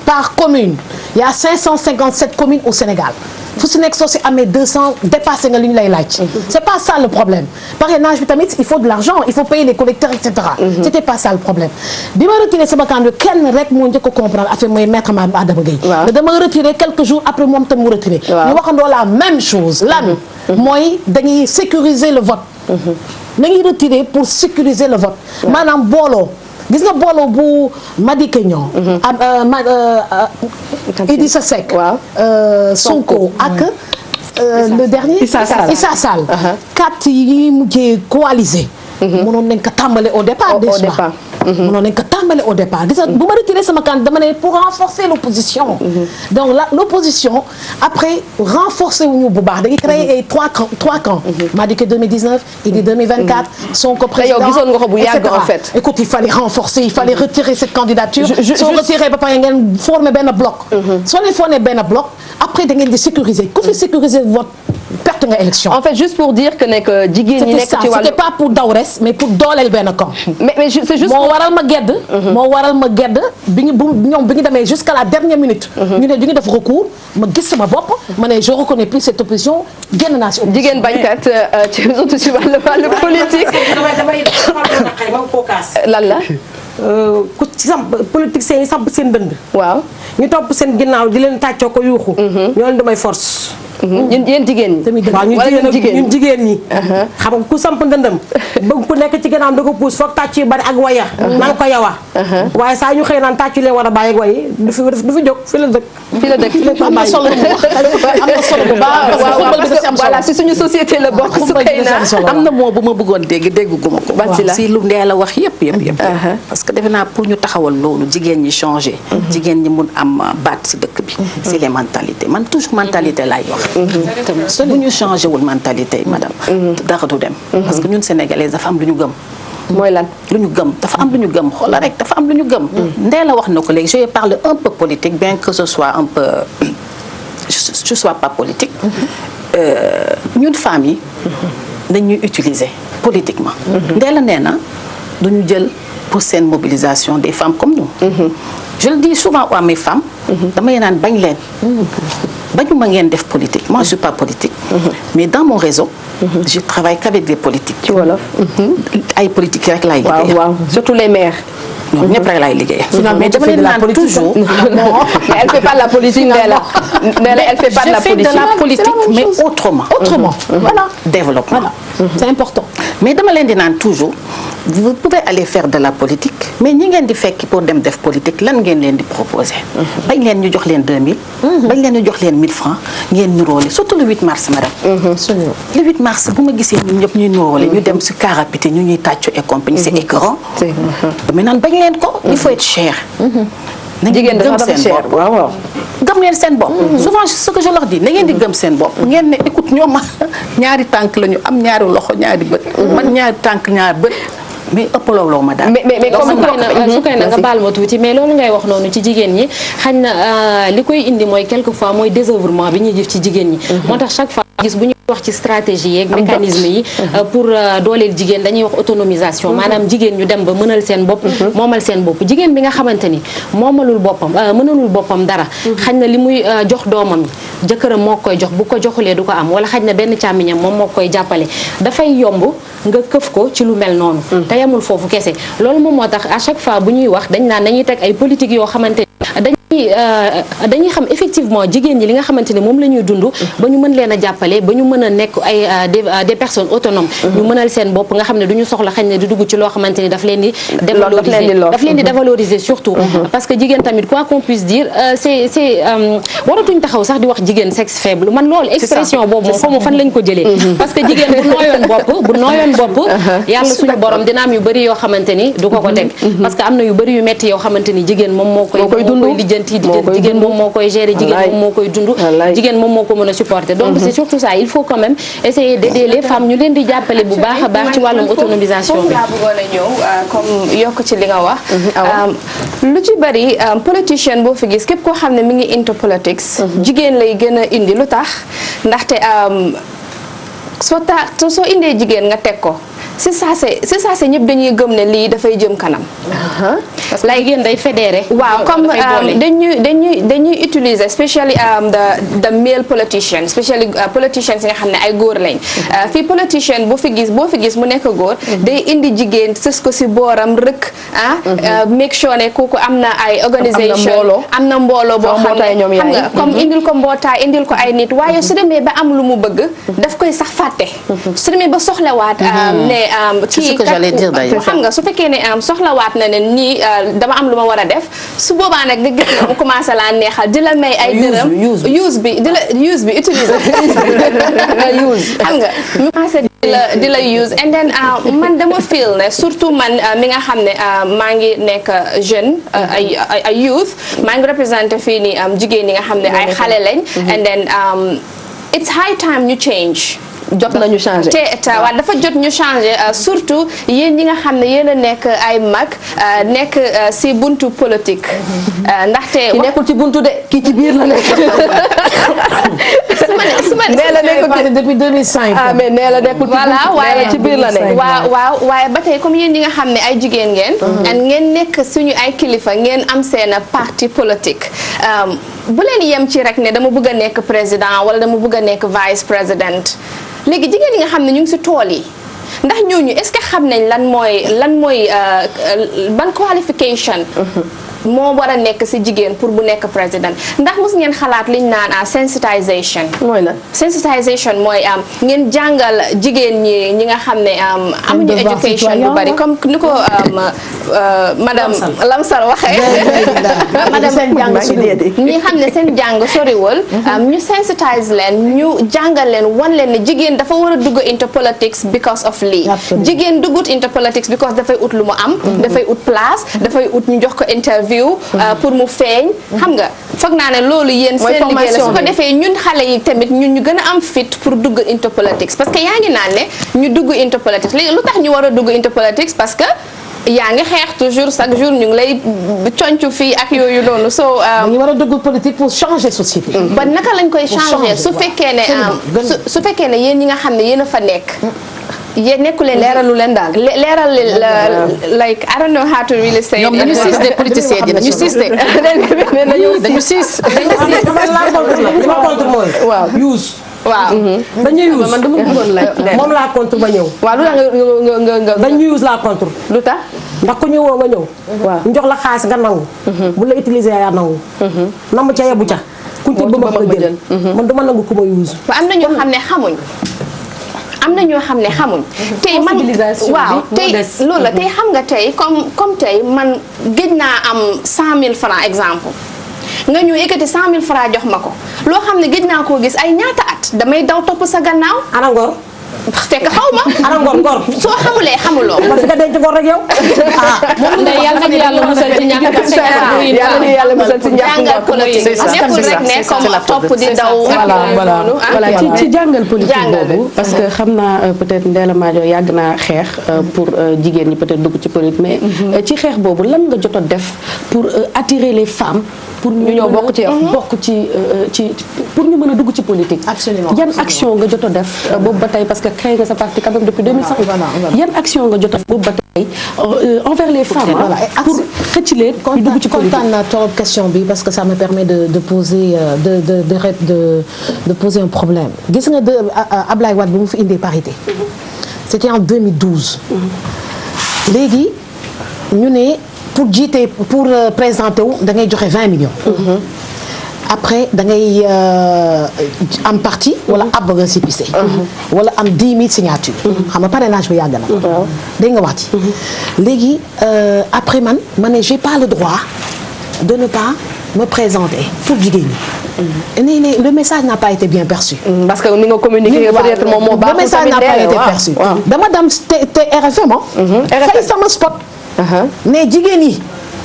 par commune il y a 557 communes au Sénégal fu si nekk soo si amee 200 dépassé nga li ñu lay laaj c'est pas ça le problème parrainage bi tamit il faut de l'argent il faut payer les collecteurs etc. C'était pas ça le problème bi ma retiré sama candidature kenn rek moo njëkk a comprendre affaire mooy maître Adama Gueye mais dama retiré quelques jours après moom tam mu retiré ñu waxandoo la même chose lan mooy dañuy sécuriser le vote nañuy retirer pour sécuriser le vote maanaam booloo gis nga booloo bu Madické Niang Idrissa Seck Sonko ak le dernier Issa Sall quatre yi mujjee coalisé mënoon nañ ko tàmbale au départ déjà mënoon nañ ko tàmbale au départ gis nga bu ma retiré sama candidat dama ne pour renforcer l'opposition donc l'opposition après renforcer wuñu bu baax dañuy créer ay trois camps Madické 2019 Idy 2024 Sonko président
gisoon nga ko bu yàgg en fait
écoute il fallait renforcer il fallait retirer cette candidature soo retiré ba pare ngeen former benn bloc soo leen former benn bloc après da ngeen di sécuriser ku fi sécuriser vote
perte nga élection.
En fait juste pour dire que nekk jigéen ñi nekk ci wàllu
c'était pas pour daw res mais pour dooleel benn camp.
mais c'est juste
moo waral ma gedd. moo waral ma gedd bi ñu ñoom bi ñu demee jusqu'à la dernière minute. ñu ne du ñu def recours ma gis sama bopp ma ne je reconnais plus cette opposition génn naa si.
jigéen bañkat ci surtout ci wàllu politique. lan la.
ku ci samp politiciens yi samp seen dënd.
waaw
ñu topp seen ginnaaw di leen tàccoo ko yuuxu. ñoo leen damay force.
yéen jigéen ñi.
waaw ñun jigéen ñi. xam nga ku samp ndëndam bëgg ku nekk ci ginnaaw da ko puus foog tàcc yu bari ak waya. naan ko yawa. waaye saa ñu xëy naan tàcc leen war a bàyyi ak wayi du fi jóg fi la dëkk.
fi la dëkk
am na solo bu baax am na solo bu baax. parce que
voilà si suñu société la bokk su kay na
am na moo bu ma bëggoon dégguma ko. si lu ndee la wax yëpp. parce que defe naa pour ñu taxawal loolu jigéen ñi changé. jigéen ñi mun am baat si dëkk bi. c'est les mentalités man toujours mentalité laay wax. bu ñu changé wul mentalité madame. dara du dem. parce que ñun sénégalais dafa am lu ñu gëm.
mooy lan
lu ñu gëm dafa am lu ñu gëm xoolal rek dafa am lu ñu gëm. ndee la wax na ko léegi je vais parler un peu politique bien que ce soit un peu je sois pas politique. ñun femmes yi dañuy utiliser politiquement. ndee la nee na duñu jël pour seen mobilisation des femmes comme nous. je le dis souvent à mes femmes. damay naan bañ leen. bañuma ngeen def politique moi je suis pas politique. mais dans mon réseau. je travaille qu'avec des politiques.
ci wolof.
ay politique rek laay liggéey.
waaw surtout les maires.
ñoom ñëpp rek laay liggéey. mais dama leen naan toujours.
mais elle fait pas de la politique Ndella. Ndella elle fait pas de la politique.
je fais de la politique mais autrement.
voilà
développement.
c'est important.
mais dama leen di naan toujours vous pouvez aller faire de la politique mais ñi ngeen di fekki pour dem def politique lan ngeen leen di proposer. bañ leen ñu jox leen 2000. bañ leen ñu jox leen 1000 francs ngeen niroole surtout le 8 mars madame. le 8 mars bu ma gisee ñun ñëpp ñuy niroole ñu dem si car rapide ñu ñuy tàccu et compagnie c'est écœurant. dama naan bañ leen ko il faut être cher.
jigéen dafa dafa cher waaw.
gëm leen seen bopp. souvent ce que je leur dis na ngeen di gëm seen bopp. ngeen ne écoute ñoom ñaari tànk la ñu am ñaari loxo ñaari bët. man ñaari tànk ñaari bët. mais ëppaloo ma daal.
mais comme su koy na nga baal ma tuuti mais loolu ngay wax noonu ci jigéen ñi xañ na li koy indi mooy quelquefois mooy désœuvrement bi ñuy jëf ci jigéen ñi. moo tax chaque fois gis bu ñuy wax ci stratégie yeeg mécanisme yi pour dooleel jigéen dañuy wax autonomisation maanaam jigéen ñu dem ba mënal seen bopp moomal seen bopp jigéen bi nga xamante ni moomalul boppam mënalul boppam dara xañ na li muy jox doomam yi jëkkëram moo koy jox bu ko joxulee du ko am wala xañ na benn càmmiñam moom moo koy jàppale dafay yomb nga këf ko ci lu mel noonu te yamul foofu kese loolu moom moo tax à chaque fois bu ñuy wax dañ naan dañuy teg ay politique yoo xamante dañuy xam effectivement jigéen ñi li nga xamante ni moom la ñuy dund ba ñu mën leen a jàppale ba ñu mën a nekk ay des personnes autonomes ñu mënal seen bopp nga xam ne du ñu soxla xañ ne di dugg ci loo xamante ni daf leen di dévaloriser surtout parce que jigéen tamit quoi qu'on puisse dire c'est waratuñ taxaw sax di wax jigéen sexe faible man loolu expression boobu moom xamu fan lañ ko jëlee parce que jigéen bu nooyoon bopp yàlla suñu borom dina am yu bëri yoo xamante ni du ko teg parce que am na yu bëri yu metti yoo xamante ni jigéen moom moo koy lijjanti jigéen moom moo koy gérer jigéen moom moo koy dund jigéen moom moo ko mën a supporter donc c'est surtout ça il faut quand même essayer d'aider les femmes ñu leen di jàppale bu baax a baax ci wàllum autonomisation bi
laa bëggoon a ñëw comme yokk ci li nga wax lu ci bari politicien boo fi gis képp koo xam ne mi ngi into politics jigéen lay gën a indi lu tax ndaxte soo indee jigéen nga teg ko c'est ça ñëpp dañuy gëm ne lii dafay jëm kanam.
parce que jigéen day fédéré.
waaw comme dañuy utiliser especially the male politician especially politicians yi nga xam ne ay góor lañ. fii politicien boo fi gis mu nekk góor. day indi jigéen sës ko si booram rëkk make sure ne kooku am na ay organisation am na mbooloo boo xam ne xam nga comme indil ko mbootaay indil ko ay nit waaye su demee ba am lu mu bëgg daf koy sax fàtte. su demee ba soxlawaat ne
c'est ce que j'allais dire d'ailleurs
xam nga su fekkee ne soxlawaat na ne nii dama am lu ma war a def su boobaa nag nga gis ne mu commencé laa neexal di la may ay dërëm use bi utiliser xam nga mu commencé di la use and then man dama feel ne surtout man mi nga xam ne maa ngi nekk jeune ay youth maa ngi représenté fii nii jigéen ñi nga xam ne ay xale lañ and then it's high time ñu change
jot nañu changé.
waaw dafa jot ñu changé surtout yéen ñi nga xam ne yéen a nekk ay mag nekk si buntu politique. ndaxte
ki nekkul ci buntu de kii ci biir la nekk.
su ma
nee la nekkul
depuis 2005.
ah mais nee la nekkul ci buntu.
voilà waaye
ci biir la nekk.
waaw waaye ba tey comme yéen ñi nga xam ne ay jigéen ngeen. ngeen nekk suñu ay kilifa ngeen am seen parti politique. bu leen yem ci rek ne dama bëgg a nekk président wala dama bëgg a nekk vice président léegi jigéen yi nga xam ne ñu ngi si tool yi ndax ñooñu est-ce que xam nañ lan mooy ban qualification moo war a nekk si jigéen pour bu nekk président ndax mos ngeen xalaat liñ naan sensitisation.
mooy lan
sensitisation mooy ngeen jàngal jigéen ñi nga xam ne amuñu éducation bu bari comme ni ko madame Lamsal waxee. ñi xam ne seen jàng soriwul. ñu sensitise leen ñu jàngal leen wan leen ne jigéen dafa war a dugg into politics because of lii. jigéen duggut into politics because dafay ut lu mu am. dafay ut place dafay ut ñu jox ko interview. pour mu feeñ xam nga foog naa ne loolu yéen seen liggéey la su ko defee ñun xale yi tamit ñun ñu gën a am fit pour dugg into politics parce que yaa ngi naan ne ñu dugg into politics léegi lu tax ñu war a dugg into politics parce que yaa ngi xeex toujours chaque jour ñu ngi lay concu fii ak yooyu noonu soo
ñu war a dugg politique pour changer société
ba naka lañ koy changer su fekkee ne su fekkee ne yéen ñi nga xam ne yéen a fa nekk yéen nekku leen leeralu leen daal leeral like I don't know how to really say.
ñoom dañu siis de politiciens yi dañu siis de. dañu siis.
li ma contre mooy.
waaw
use.
waaw.
dañuy use
man dama bëggoon laaj.
moom laa contre ba ñëw.
waaw lu tax nga
dañuy use laa contre.
lu tax.
ndax ku ñu woo nga ñëw.
waaw
ñu jox la xaalis nga nangu. bu la utiliser yaa nangu. namm ca yebu ca. kuñ ci bëgg a jël. man duma nangu ku ma use.
am na ñoo xam ne xamuñ. am na ñoo xam ne xamuñ tey man waaw tey loolu la tey xam nga tey comme tey man gëj naa am 100 000 francs exemple nga ñëw yëkkati 100 000 francs jox ma ko loo xam ne gëj naa koo gis ay ñaata at damay daw topp sa gannaaw
ana ngor
fekk xaw ma
ana ngor
soo xamulee xamuloo
parce que denc ngor rek yow
moom
ne yàlla nañu yàlla musal ci ñàkk
yàlla nañu yàlla musal ci
jàngal politique nekkul rek ne comme topp di daw
voilà ci jàngal politique boobu parce que xam naa peut-être Ndella Madior yàgg naa xeex pour jigéen ñi peut-être dugg ci politique mais ci xeex boobu lan nga jot a def pour attirer les femmes pour ñu ñëw bokk ci pour ñu mën a dugg ci politique.
Absolument.
yan action nga jot a def boobu ba tey parce que créé nga sa parti quand même depuis 2005. yan action nga jot a def boobu ba tey envers les femmes. pour xëcc leen ñu dugg ci politique.
kontaan naa trop question bi parce que ça me permet de poser de poser un problème gis nga de Ablaye Wade bi mu fi indee parité. c'était en 2012. léegi ñu ne pour jiite pour présenter wu da ngay joxe 20 millions. après da ngay am parti wala ab récépissé. wala am 10 000 signatures. xam nga parrainage bi yàgg na. dégg nga wax ci. léegi après man ne j'ai pas le droit de ne pas me présenter pour jigéen ñi. le message n'a pas été bien perçu.
parce que ni nga communiqué peut-être moom moo baaxul.
le message n'a pas été perçu. dama dem te RFM fay sama spot. ne jigéen ñi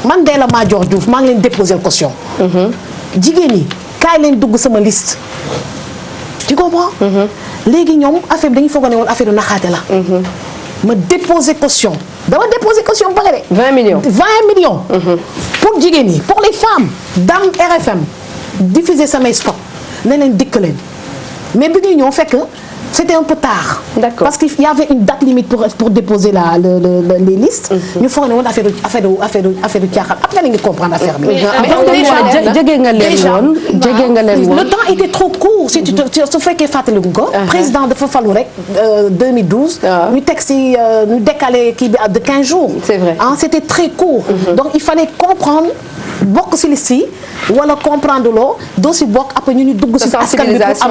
man Ndella Madior Diouf maa ngi leen déposer caution. jigéen ñi kaay leen dugg sama liste. tu comprends. léegi ñoom affaire bi dañu foog ne woon affaire yu naxaate la. ma déposer caution dama déposer caution ba pare.
20 millions
20 millions. pour jigéen ñi pour les femmes. dam RFM diffuser samay spot ne leen dikk leen mais bi ñuy ñëw fekk. c'était un peu tard.
D'accord.
Parce qu'il y avait une date limite pour déposer les listes. ñu foog ne woon affaire du caaxaan après la nga comprendre affaire bi.
jege nga leen woon
le temps était trop court si su fekkee fàttaliku ko. président dafa falu rek 2012. ñu teg si ñu décalé kii bi de 15 jours.
C'est vrai.
C'était très court. Donc il fallait comprendre bokk si liste yi wala comprendre loo doo si bokk après ñu dugg si.
sensibilisation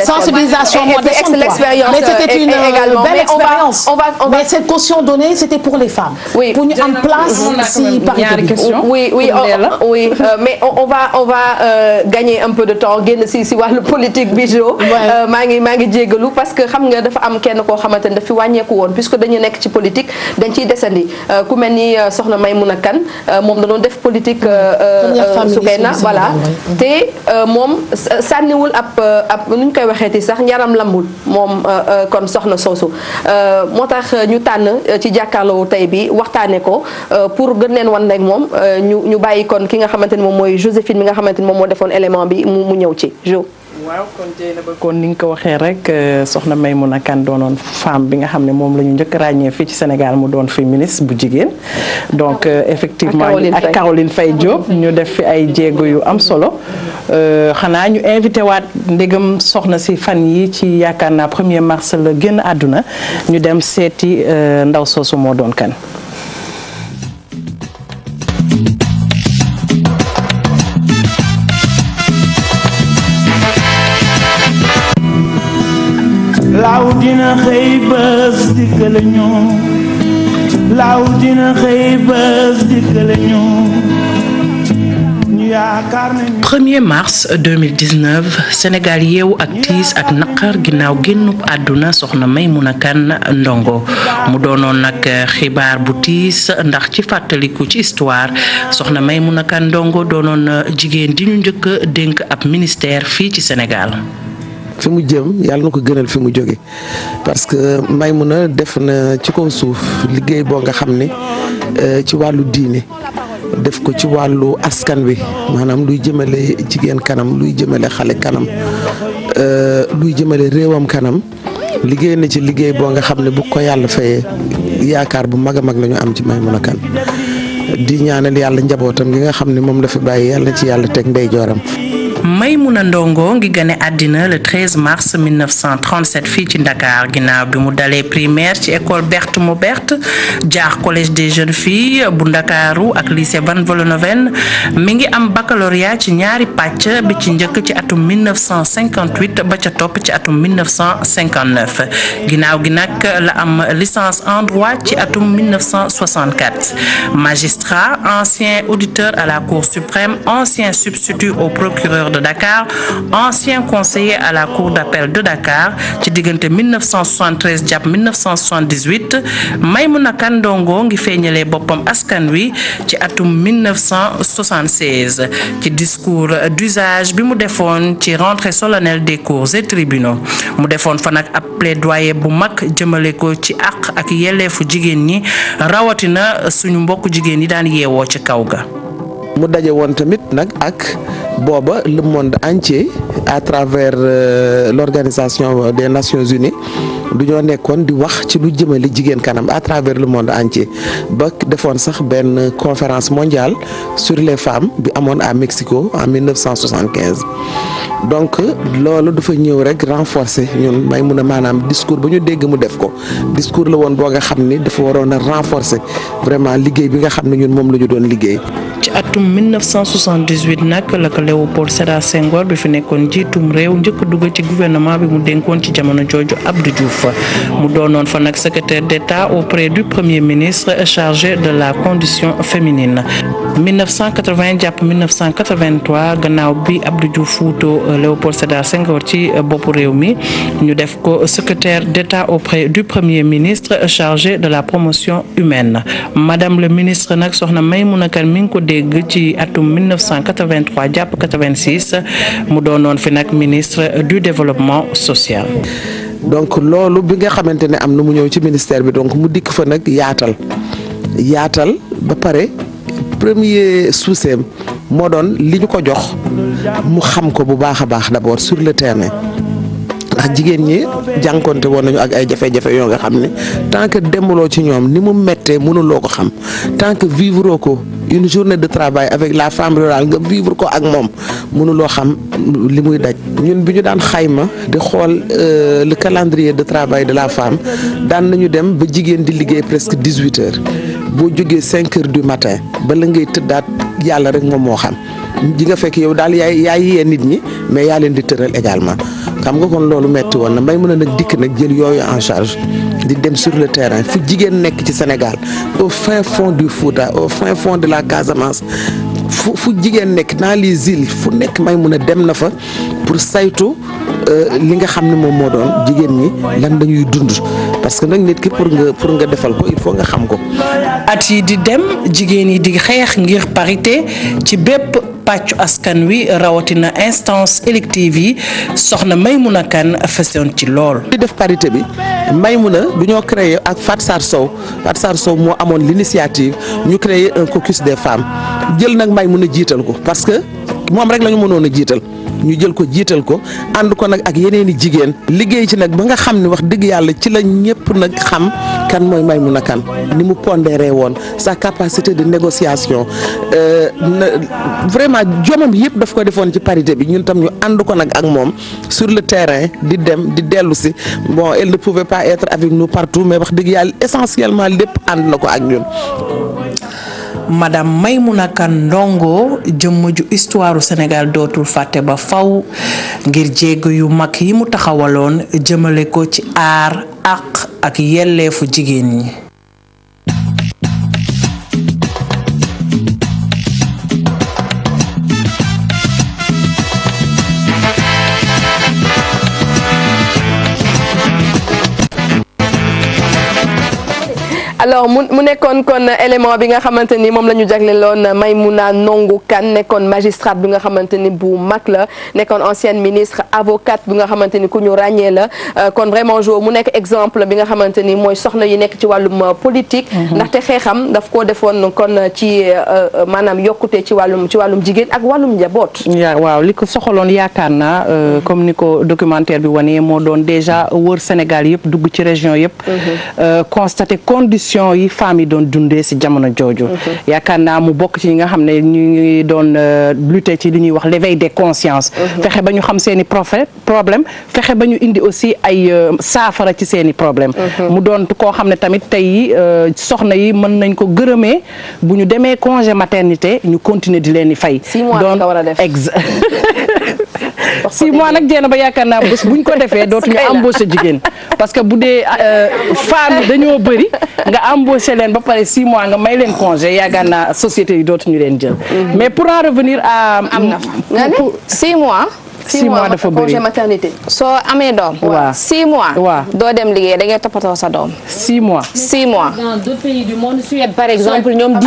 sensibilisation moo desoon
l'expérience
mais c'était une
également
belle expérience.
on va
mais cette caution donnée c'était pour les femmes.
Oui.
pour ñu am place si parité bi.
oui mais on va gagner un peu de temps génn si wàllu politique bi jo. maa ngi jéggalu parce que xam nga dafa am kenn koo xamante ne dafa wàññeeku woon puisque dañu nekk ci politique dañ ciy desandi ku mel ni soxna Maymouna Kane moom da doon def politique. politique Soukeyna voilà te moom sànniwul ab nu ñu koy waxeeti sax njaram lambul moom kon soxna soosu moo tax ñu tànn ci jàkkaarloo tey bi waxtaane ko pour gën leen wan rek moom ñu bàyyi kon ki nga xamante ni moom mooy Joséphine mi nga xamante ni moom moo defoon élément bi mu ñëw ci Jo.
waaw kon Dieynaba kon ni nga ko waxee rek soxna Maymouna Kane doonoon femme bi nga xam ne moom la ñu njëkk ràññee fii ci Sénégal mu doon fi ministre bu jigéen donc effectivement ak Caroline Faye Diop ñu def fi ay jéego yu am solo xanaa ñu invité waat ndegam soxna si fan yi ci yaakaar naa 1er mars la génn àdduna ñu dem seeti ndaw soosu moo doon kan.
laaw dina xëy bés dikkale ñu laaw dina xëy bés dikkale ñu yaakaar nañu
1er mars 2019 Sénégal yeewu ak tiis ak naqar ginnaaw génnub àdduna soxna Maymouna Kane Ndongo mu doonoon nag xibaar bu tiis ndax ci fàttaliku ci histoire soxna Maymouna Kane Ndongo doonoon jigéen di ñu njëkk a dénk ab ministère fii ci Sénégal.
fi mu jëm yàlla na ko gënal fi mu jóge parce que Maymouna def na ci kaw suuf liggéey boo nga xam ne ci wàllu diine def ko ci wàllu askan wi maanaam luy jëmale jigéen kanam luy jëmale xale kanam luy jëmale réewam kanam liggéey na ci liggéey boo nga xam ne bu ko yàlla fayee yaakaar bu mag a mag la ñu am ci Maymouna Kane di ñaanal yàlla njabootam gi nga xam ne moom la fi bàyyi yàlla ci yàlla teg ndeyjooram.
Maymouna Ndongo ngi gane àddina le 13 mars 1937 fii ci Dakar ginnaaw bi mu dalee primaire ci école Berthe Maubert jaar collège des jeunes filles bu Ndakaaru ak lycée Van Vollenhoven mi ngi am baccalauréat ci ñaari pàcc bi ci njëkk ci atum 1958 ba ca topp ci atum 1959 ginnaaw gi nag la am licence en droit ci atum 1964 magistrat ancien auditeur à la Cour suprême ancien substitut au procureur de Dakar ancien conseiller à la cour d'appel de Dakar ci diggante 1973 jàpp 1978 Maymouna Kane Ndongo ngi feeñalee boppam askan wi ci atum 1976 ci discours d'usage bi mu defoon ci rentrée solennelle des cours et tribunaux mu defoon fa nag ab plaidoyer bu mag jëmale ko ci àq ak yelleefu jigéen ñi rawatina suñu mbokk jigéen yi daan yeewoo ci kaw ga.
mu daje woon tamit nag ak booba le monde entier à travers l'organisation des Nations Unies du ñoo nekkoon di wax ci lu jëmale jigéen kanam à travers le monde entier ba defoon sax benn conférence mondiale sur les femmes bi amoon à Mexico en 1975 donc loolu dafa ñëw rek renforcer ñun Maymouna maanaam discours ba ñu dégg mu def ko discours la woon boo nga xam ni dafa waroon a renforcer vraiment liggéey bi nga xam ne ñun moom la ñu doon liggéey.
ci atum 1978 nag la ko Léopold Sédar Senghor bi fi nekkoon jiitum réew njëkk dugg ci gouvernement bi mu dénkoon ci jamono jooju Abdou Diouf mu doonoon fa nag secrétaire d'État auprès du premier ministre chargé de la condition féminine 1980 jàpp 1983 gannaaw bi Abdou Diouf wuutoo Léopold Sédar Senghor ci boppu réew mi ñu def ko secrétaire d'État auprès du premier ministre chargé de la promotion humaine madame le ministre nag soxna Maymouna Kane mi ngi ko dégg ci atum 1983 jàpp 86 mu doonoon fi nag ministre du développement social.
donc loolu bi nga xamante ne am na mu ñëw ci ministère bi donc mu dikk fa nag yaatal ba pare premier souceem moo doon li ñu ko jox mu xam ko bu baax a baax d'abord sur le terrain ndax jigéen ñi jànkonte woon nañu ak ay jafe-jafe yoo nga xam ne tant que demuloo ci ñoom ni mu méttee mënuloo ko xam tant que vivre ko une journée de travail avec la femme rurale nga vivre ko ak moom mënuloo xam li muy daj ñun bi ñu daan xayma di xool le calendrier de travail de la femme daan nañu dem ba jigéen di liggéey presque 18 heures boo jógee 5 heures du matin ba la ngay tëddaat yàlla rek moom moo xam ji nga fekk yow daal yaay yee nit ñi mais yaa leen di tëral également xam nga kon loolu metti woon na Maymouna nag dikk nag jël yooyu en charge di dem sur le terrain fu jigéen nekk ci Sénégal au fin fond du Fouta au fin fond de la Casamance fu jigéen nekk dans les îles fu nekk Maymouna dem na fa pour saytu li nga xam ne moom moo doon jigéen ñi lan dañuy dund parce que nag nit ki pour nga defal ko il faut nga xam ko.
at yi di dem jigéen yi di xeex ngir parité ci bépp pàccu askan wi rawatina instance élective yi soxna Maimouna Kane façon ci lool.
di def parité bi Maimouna du ñoo créé ak Fatou Sarr Sow moo amoon l'initiative ñu créer un caucus des femmes jël nag Maimouna jiital ko parce que moom rek la ñu mënoon a jiital. ñu jël ko jiital ko ànd ko nag ak yeneeni jigéen liggéey ci nag ba nga xam ne wax dëgg yàlla ci la ñëpp nag xam kan mooy Maimouna Kane ni mu pondéré woon sa capacité de négociation vraiment jomam yëpp daf ko defoon ci parité bi ñun tam ñu ànd ko nag ak moom sur le terrain di dem di dellu si bon elle ne pouvait pas être avec nous partout mais wax dëgg yàlla essentiellement lépp ànd na ko ak ñun.
Madame Maimouna Kane Ndongo jëmm ju histoire Sénégal dootul fàtte ba faw ngir jéego yu mag yi mu taxawaloon jëmale ko ci aar ak yelleefu jigéen ñi.
alors mu nekkoon kon élément bi nga xamante ni moom la ñu jagleeloon Maimouna Ndongo Kane nekkoon magistrate bi nga xamante ni bu mag la nekkoon ancienne ministre avocate bi nga xamante ni ku ñu ràññee la kon vraiment Jo mu nekk exemple bi nga xamante ni mooy soxna yi nekk ci wàllum politique. ndaxte xeexam daf koo defoon kon ci maanaam yokkute ci wàllum jigéen ak wàllum njaboot.
waaw li ko soxaloon yaakaar naa comme ni ko documentaire bi wane moo doon déjà wër Sénégal yëpp dugg ci région yëpp. constaté conditions yi femmes yi doon dundee si jamono jooju. yaakaar naa mu bokk ci ñi nga xam ne ñu ngi doon lutter ci li ñuy wax l'éveil des consciences. fexe ba ñu xam seeni problème fexe ba ñu indi aussi ay saafara ci seeni problème mu doon koo xam ne tamit tey soxna yi mën nañ ko gërëmee bu ñu demee congé maternité ñu continuer di leen di fay.
6 mois nga war a def
6 mois nag jéem ba yaakaar naa bés buñ ko defee dootuñu embauché jigéen parce que bu dee femmes yi dañoo bëri nga embauché leen ba pare 6 mois nga may leen congé yaakaar naa société yi dootuñu leen jël. mais pour en revenir à.
am na fa 6 mois.
6 mois dafa bëri
congé maternité.
soo amee doom.
waaw
6 mois.
waaw
doo dem liggéey da ngay toppatoo sa doom.
6 mois.
6 mois.
dans d'autres pays du monde Suède par exemple ñoom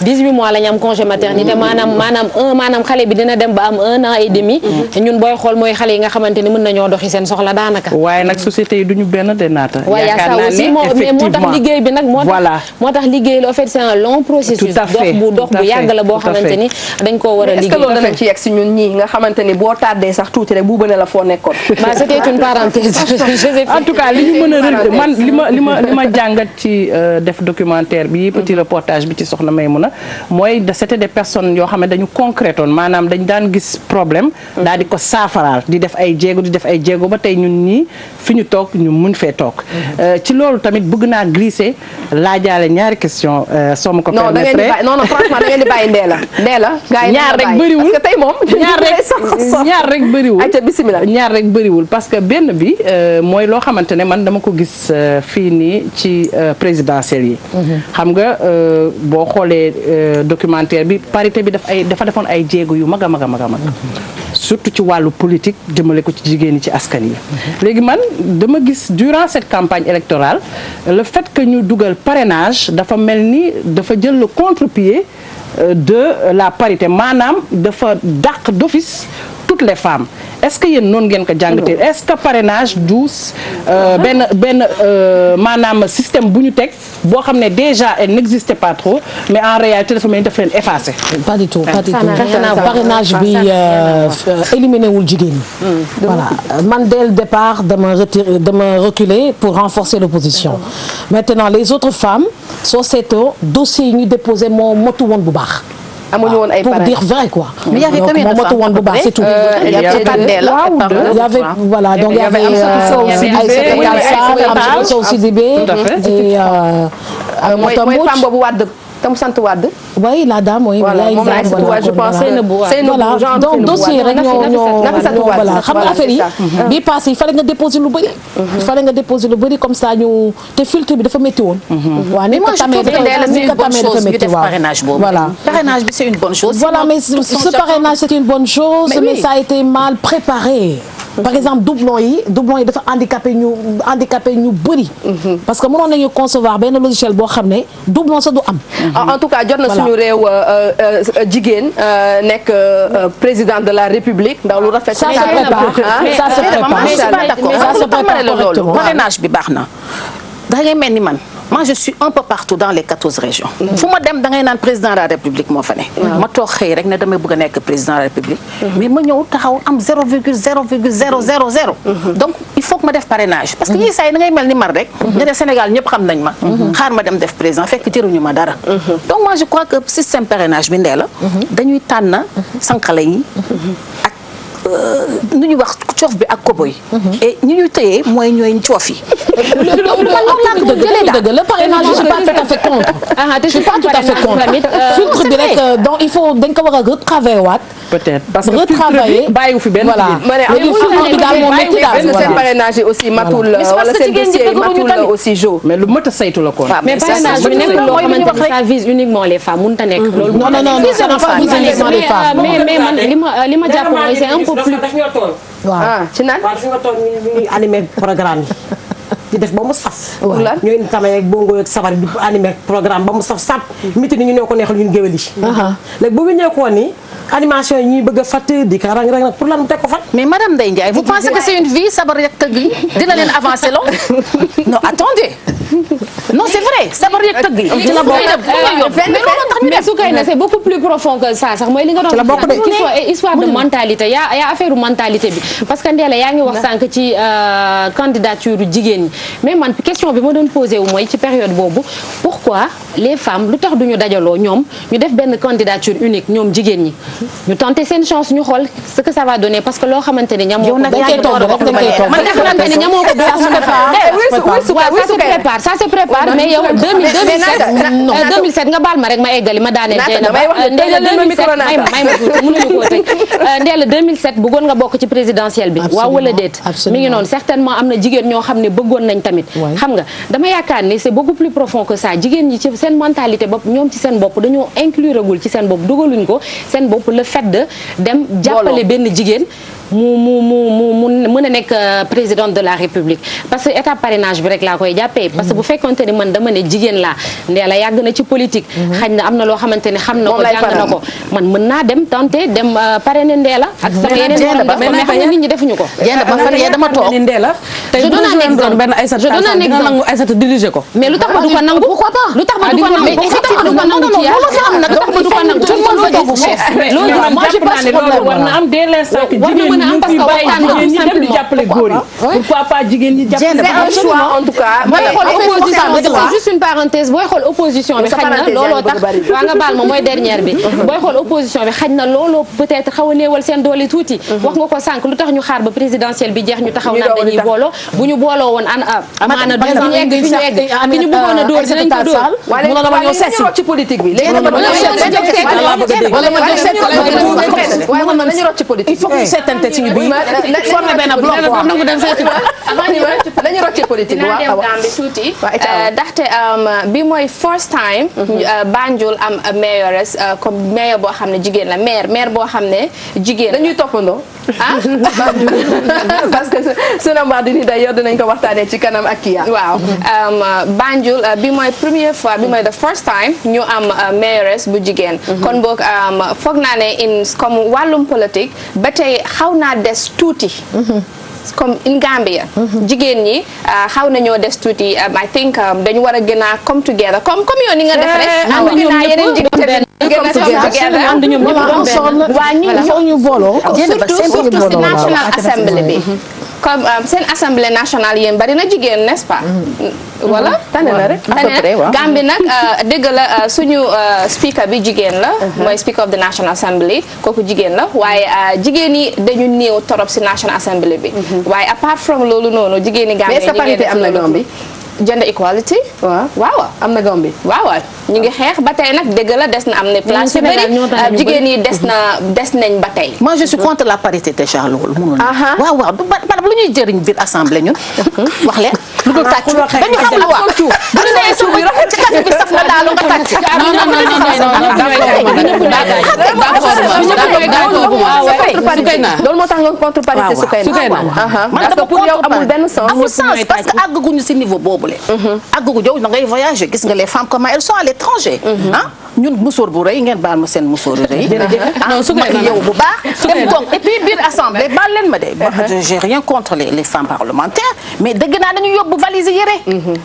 18 mois la ñu am congé maternité maanaam xale bi dina dem ba am 1 an et demi. ñun booy xool mooy xale yi nga xamante ni mën nañoo doxi seen soxla daanaka.
waaye nag société yi duñu benn de naata.
yaakaar naa ne
mais moo tax liggéey bi nag moo tax liggéey la en fait c'est un long processus.
tout à fait
dox bu yàgg la boo xamante ni dañ koo war a liggéey.
est-ce que loolu danañ ci yegg si ñun ñii nga xamante ni boo tardé sax tuuti rek bu bëne la foo nekkoon.
c'était une parenthèse.
en tout cas li ñu mën a man li ma jàngat ci def documentaire bi petit reportage bi ci soxna Maimouna mooy c'était des personnes yoo xam ne dañu concrétoon maanaam dañ daan gis problème daal di ko saafaraal di def ay jéego ba tey ñun ñii fi ñu toog ñu mun fee toog ci loolu tamit bëgg naa glisser laajaale ñaari question soo ma ko permettre
non franchement da ngeen di bàyyi Ndéla
ñaar rek bëriwul
parce que tey moom
ñaar rek bëriwul parce que benn bi mooy loo xamante ne man dama ko gis fii nii ci présidentielle yi xam nga boo xoolee documentaire bi parité bi dafa defoon ay jéego yu mag a mag surtout ci wàllu politique jëmale ko ci jigéen ñi ci askan yi léegi man dama gis durant cette campagne électorale le fait que ñu dugal parrainage dafa mel ni dafa jël le contre-pied de la parité maanaam dafa dàq d'office toutes les femmes est-ce que yéen noonu ngeen ko jàngatee est-ce que parrainage douce benn maanaam système bu ñu teg boo xam ne déjà elle n'existait pas trop mais en réalité dafa mel ni daf leen effacé.
pas du tout parrainage bi éliminé wul jigéen ñi. voilà man dès le départ dama reculer pour renforcer l'opposition maintenant les autres femmes soo seetoo dossiers yi ñu déposé moo motu woon bu baax.
amuñu woon ay
pour dire vrai quoi.
mais il y avait combien de femmes
bu baax c'est tout.
il y avait
voilà donc il y avait Aïssata Tall Sidibé et
mooy femme boobu Wade tam sant Wade.
oui la dame oui.
voilà moom laay je pense
voilà donc dossier rek ñoo voilà xam nga affaire yi. bii passé il fallait nga déposer lu bëri. il fallait nga déposer lu bëri comme ça ñu te filtre bi dafa métti woon. waaw ni ko tamee dafa métti waaw voilà.
parrainage bi c'est une bonne chose.
voilà mais ce parrainage c'est une bonne chose. mais ça a été mal préparé. par exemple doublon yi dafa handicapé ñu bëri. parce que mënoon nañu concevoir benn logiciel boo xam ne doublon sa du am.
en tout cas jot na suñu réew jigéen nekk président de la République ndax lu rafet.
ça se prépare ça se prépare
mais je suis pas d'accord ça se prépare correctement. parrainage bi baax na da ngay mel ni man. moi je suis un peu partout dans les 14 régions. fu ma dem da ngay naan président de la république moo fa ne. ma toog xëy rek ne damay bëgg a nekk président de la république. mais ma ñëw taxaw am 0,0,000. donc il faut que ma def parrainage. parce que yii saa yi da ngay mel ni man rek. nga ne Sénégal ñëpp xam nañ ma. xaar ma dem def président fekk jëruñu ma dara. donc moi je crois que système parrainage bi ndee la. dañuy tànn sànqale yi ak. nu ñuy wax coof bi ak kobo yi. et ñi ñu tëyee mooy ñooy coof yi.
le parrainage je suis pas tout à fait contre. je suis pas tout à fait contre. filtre bi rek donc il faut dañ ko war a retravailler waat.
peut-être parce que
retravailler
bàyyiwu fi benn
voilà. filtre bi daal moom métti daal
voilà seen parrainage yi aussi matul wala seen dossier yi matul aussi jo.
mais lu mët a saytu la kon.
mais parrainage bi nekk loo xamante ni ça vise uniquement les femmes mënut a nekk. loolu
non ça n'a pas visé uniquement les femmes.
mais man li ma jàpp mooy c'est un peu plus.
waaw
ci naan
waaw fi nga toog ñuy animé programme yi di def ba mu saf.
lan
ñooy indi tamit ak bongo ak sabar di animé programme ba mu saf sap. miti ni ñu ne ko neexal ñun géwél yi. léegi bu ñu ñëwee ko ni animation yi ñuy bëgg a fàtt di ka rang rang pour lan mu teg ko fa.
mais madame Ndeye Ndiaye vous pensez que c'est une vie sabar yak tëgg yi dina leen avancer long non attendez non c'est vrai sabar yak tëgg yi.
ci la bokk
mais Soukeyna c'est beaucoup plus profond que ça sax mooy li nga doon.
ci la bokk de
histoire de mentalité yaa affaire mentalité bi parce que Ndella yaa ngi wax sànq ci candidature jigéen ñi mais man question bi ma doon posé wu mooy ci période boobu pourquoi les femmes lu tax duñu dajaloo ñoom ñu def benn candidature unique ñoom jigéen ñi ñu tenter seen chance ñu xool ce que ça va donner parce que loo xamante ni ñamoo ko.
man def naa ne ñamoo ko
ça se prépare mais yow 2007 nga baal ma rek ma eggali ma daaneel Ndella 2007 bëggoon nga bokk ci présidentielle bi waaw wala déet mi ngi noonu certainement am na jigéen ñoo xam ne bëggoon nañ tamit xam nga dama yaakaar ni c'est beaucoup plus profond que ça jigéen ñi ci seen mentalité bopp ñoom ci seen bopp dañoo inclure gul ci seen bopp dugaluñ ko seen bopp le fait de dem jàppale benn jigéen mu mën a nekk présidente de la République parce que état parrainage bi rek laa koy jàppee parce que bu fekkonte ni man dama ne jigéen laa Ndella yàgg na ci politique xañ na am na loo xamante ne xam na ko jàng na ko man mën naa dem tenter dem parrainer Ndella ak sama yeneen morom def ko mais xam nga nit ñi defuñu ko
dama toog
Ndella je donne un exemple benn Aïssata dina nangu Aïssata diriger ko
mais lu tax ba du ko nangu pourquoi pas lu tax ba du ko nangu lu tax ba du ko nangu ci yaa lu tax ba du ko nangu tout le monde veut être chef
loolu man jàpp naa ne loolu war na am dès l'instant que jigéen ñi ñu ngi bàyyi jigéen ñi dem di jàppale góor yi pourquoi pas jigéen ñi jàppale
c'est un choix en tout cas
booy xool opposition bi juste une parenthèse booy xool opposition bi xañ na looloo tax waa nga baal ma mooy dernière bi booy xool opposition bi xañ na looloo peut-être xaw a néewal seen doole tuuti wax nga ko sànq lu tax ñu xaar ba présidentielle bi jeex ñu taxaw naan dañuy booloo bu ñu booloo woon amaana du ñu egg fi ñu egg fi ñu bëggoon a dóor dinañ ko dóor
mu dama ñëw seet ci politique bi léegi dama nañu rocc ci politique
il faut que ñu seetante ci biir formé benn bloc
nañu rocc ci politique bi
waaw bi tuuti ndaxte bi mooy first time Banjul am mayoress comme mayor boo xam ne jigéen la maire boo xam ne jigéen
dañuy toppandoo parce que Sonambar di ni d'ailleurs dinañ ko waxtaanee ci kanam ak Kia
waaw Banjul bi mooy première fois bi mooy the first time ñu am mayoress bu jigéen kon boog foog naa ne comme wàllum politique ba tey xaw naa des tuuti comme in Gambia jigéen ñi xaw nañoo des tuuti I think dañu war a gën a come together comme yow ni nga def rek ànd gën a yeneen jigéen gën a waa ñu
ñu booloo
surtout si National Assembly bi comme seen assemblée nationale yéen bari na jigéen n'est-ce pas voilà
tane na rek
Gambie nag dëgg la suñu speaker bi jigéen la mooy speaker of the National Assembly kooku jigéen la waaye jigéen yi dañu néew torop si National Assembly bi waaye apart from loolu noonu jigéen yi Gambie
mais est-ce que parité am na Gambie
gender equality
waaw
waaw
am na Gambie
waaw ñu ngi xeex ba tey nag dëgg la des na am ne place yu bëri jigéen yi des nañ ba tey.
moi je suis contre la parité déjà loolu mënul waaw waaw lu ñuy jëriñ biir assemblée ñun wax leen lu dul tàcc dañu xam lu wax bu ñu nee su ci kàddu bi saf na daal nga tàcc
loolu moo tax nga contre parité Soukeyna parce que pour yow amul benn sens
parce que àgguñu ci niveau boobule àggugu jow da ngay voyager gis nga les femmes comment elles sont à l'étranger ñun musóor bu rëy ngeen baal ma seen musóor yu rëy ma yow bu baax dem toog et puis biir assemblée baal leen ma de j'ai rien contre les femmes parlementaires mais dégg naa dañu yóbbu valise yére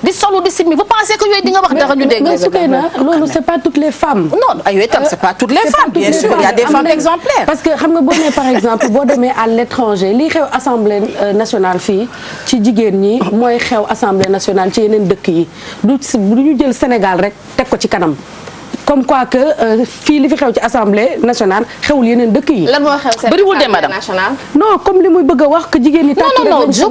di solu di simmi vous pensez que yooyu di nga wax dara ñu dégg
Soukeyna loolu c'est pas toutes les femmes
non yooyu tam c'est pas toutes les femmes bien sûr il y a des femmes exemplaires
parce que xam nga boo nee par exemple boo demee à l'étranger lii xew assemblée nationale fii ci jigéen ñi mooy xew assemblée nationale ci yeneen dëkk yi du ñu jël Sénégal rek teg ko ci kanam comme quoi que fii li fi xew ci assemblée nationale xewul yeneen dëkk yi.
lan moo xew seen
bëriwul de madame
nationale.
non comme li muy bëgg a wax que jigéen ñi.
non je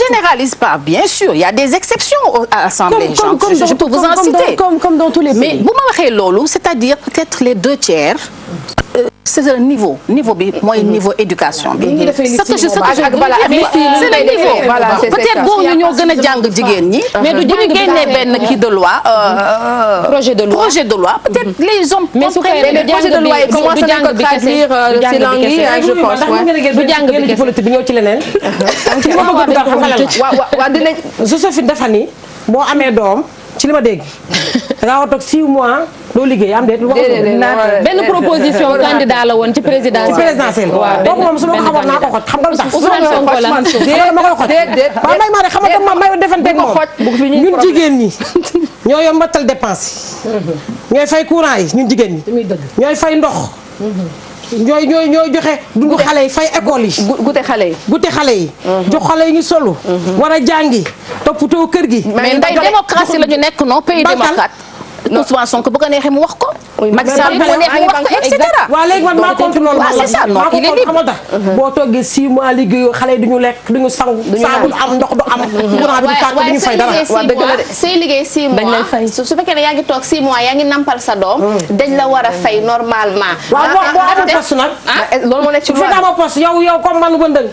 généralise pas bien sûr il y a des exceptions à l'assemblée. je peux vous en citer
comme dans tous les pays.
mais bu ma waxee loolu c'est-à-dire peut-être les 2/3. c'est un niveau bi mooy niveau éducation bi. c'est que je c'est le niveau. peut-être góor ñi ñoo gën a jàng jigéen ñi. mais du ñu génnee benn kii de loi. projet de loi peut-être les hommes.
mais su fekkee les projets de loi yi commencé nañ ko traduire ci langue yi je pense.
du jàng bi ci politique bi ñëw ci leneen. ci li ma bëgg a wax
waaw dinañ.
Joséphine dafa ni boo amee doom ci li ma dégg da ngaa war a toog 6 mois doo liggéey am déet.
benn proposition candidat la woon ci présidentielle.
waaw boobu moom su ma ko xamoon naa ko xoj xam nga lu tax.
Ousmane Sonko la
ma koy xoj. waaw may maa de xam nga may defanteeg moom ñun jigéen ñi ñoo yombatal dépense yi. ñooy fay courant yi ñun jigéen ñi. ñooy fay ndox. ñooy joxe dundu xale yi fay école yi. gute xale yi. jox xale yi ñu solu. war a jàngi toppatoo kër gi.
mais ndey démocratie la ñu nekk non pays démocrate. Ousmane Sonko bu ko neexee mu wax ko. Macky Sall bu ko neexee mu wax ko et cetera.
waaw léegi man maa contre loolu.
c'est ça non il est libre.
boo toggee 6 mois liggéeyoo xale yi duñu lekk duñu sangu. saa du am ndox du am. courant bi du tàkk duñu fay dara.
say liggéey 6 mois su fekkee ne yaa ngi toog 6 mois yaa ngi nampal sa doom. dañ la war a fay normalement.
waaw boo amul poste nag.
loolu moo nekk ci
loi bi bu poste yow comme man wëndëng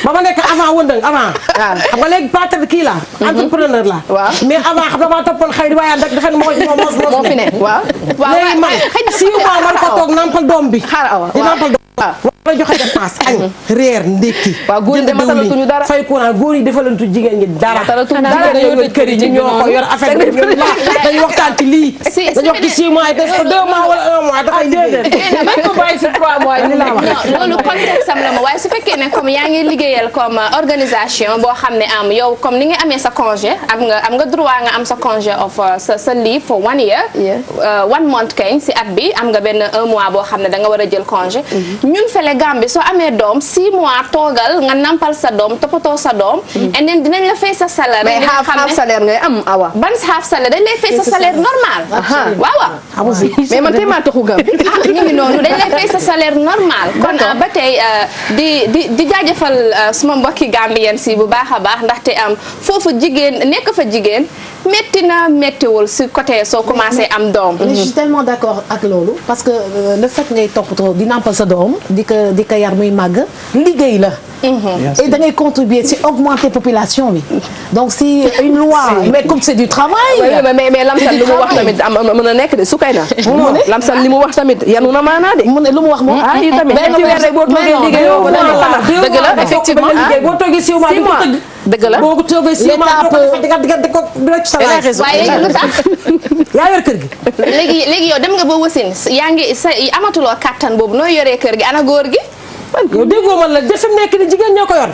ba ma nekk avant. xam nga léegi peut-être kii la. entrepreneur la. mais avant xam nga maa toppoon xëy waaye dafa ne moo fi ne waaw léegi man 6 mois man ko toog nampal doom bi. di nampal doom bi. war a joxe dépense añ reer ndékki.
waaw góor yi de matalatuñu dara
fay courant góor yi defalantu jigéen ñi dara. dañoo yor kër yi ñoo ko yor affaire bi dañuy waxtaan ci lii. dañu wax ci 6 mois yi def ko 2 mois wala 1 mois dafay déedéet. dañ ko bàyyi si 3 mois yi la wax.
loolu contexte am la ma waaye su fekkee ne comme yaa ngi liggéeyal comme organisation boo xam ne am yow comme ni nga amee sa congé am nga droit nga am sa congé of sa leave for 1 year. 1 month kañ si at bi am nga benn 1 mois boo xam ne da nga war a jël congé. ñun fele Gambie soo amee doom 6 mois toogal nga nampal sa doom toppatoo sa doom. and then dinañ la fay sa salaire.
mais half salaire ngay am awa.
ban half salaire dañ lay fay sa salaire normal. waaw.
mais man tey maa taxu Gambie.
ñu ngi noonu dañ lay fay sa salaire normal. kon ba tey di jaajëfal suma mbokki Gambien si bu baax a baax ndaxte am foofu jigéen nekk fa jigéen. métti na méttiwul si côté soo commencé am doom.
je suis tellement d'accord ak loolu parce que le fait ngay toppatoo di nampal sa doom di ko yar muy màgg liggéey la. et da ngay contribuer si augmenter population bi donc si une loi. mais comme c'est du travail.
mais Lamsal li mu wax tamit mën a nekk de Soukeyna. Lamsal li mu wax tamit yanu na maanaa de.
mu ne lu mu wax moom.
ah yi tamit ci weer rek boo toogee liggéeyoo ba
dëgg la effectivement
boo toogee 6 mois
dëgg la
boo toogee 6 mois di ko
waaye léegi lu tax
yaa yor kër gi.
léegi yow dem nga ba wasin yaa ngi sa amatuloo kattan boobu nooy yoree kër gi ana góor gi.
yow déggoo man la fi mu nekk ni jigéen ñoo ko yor.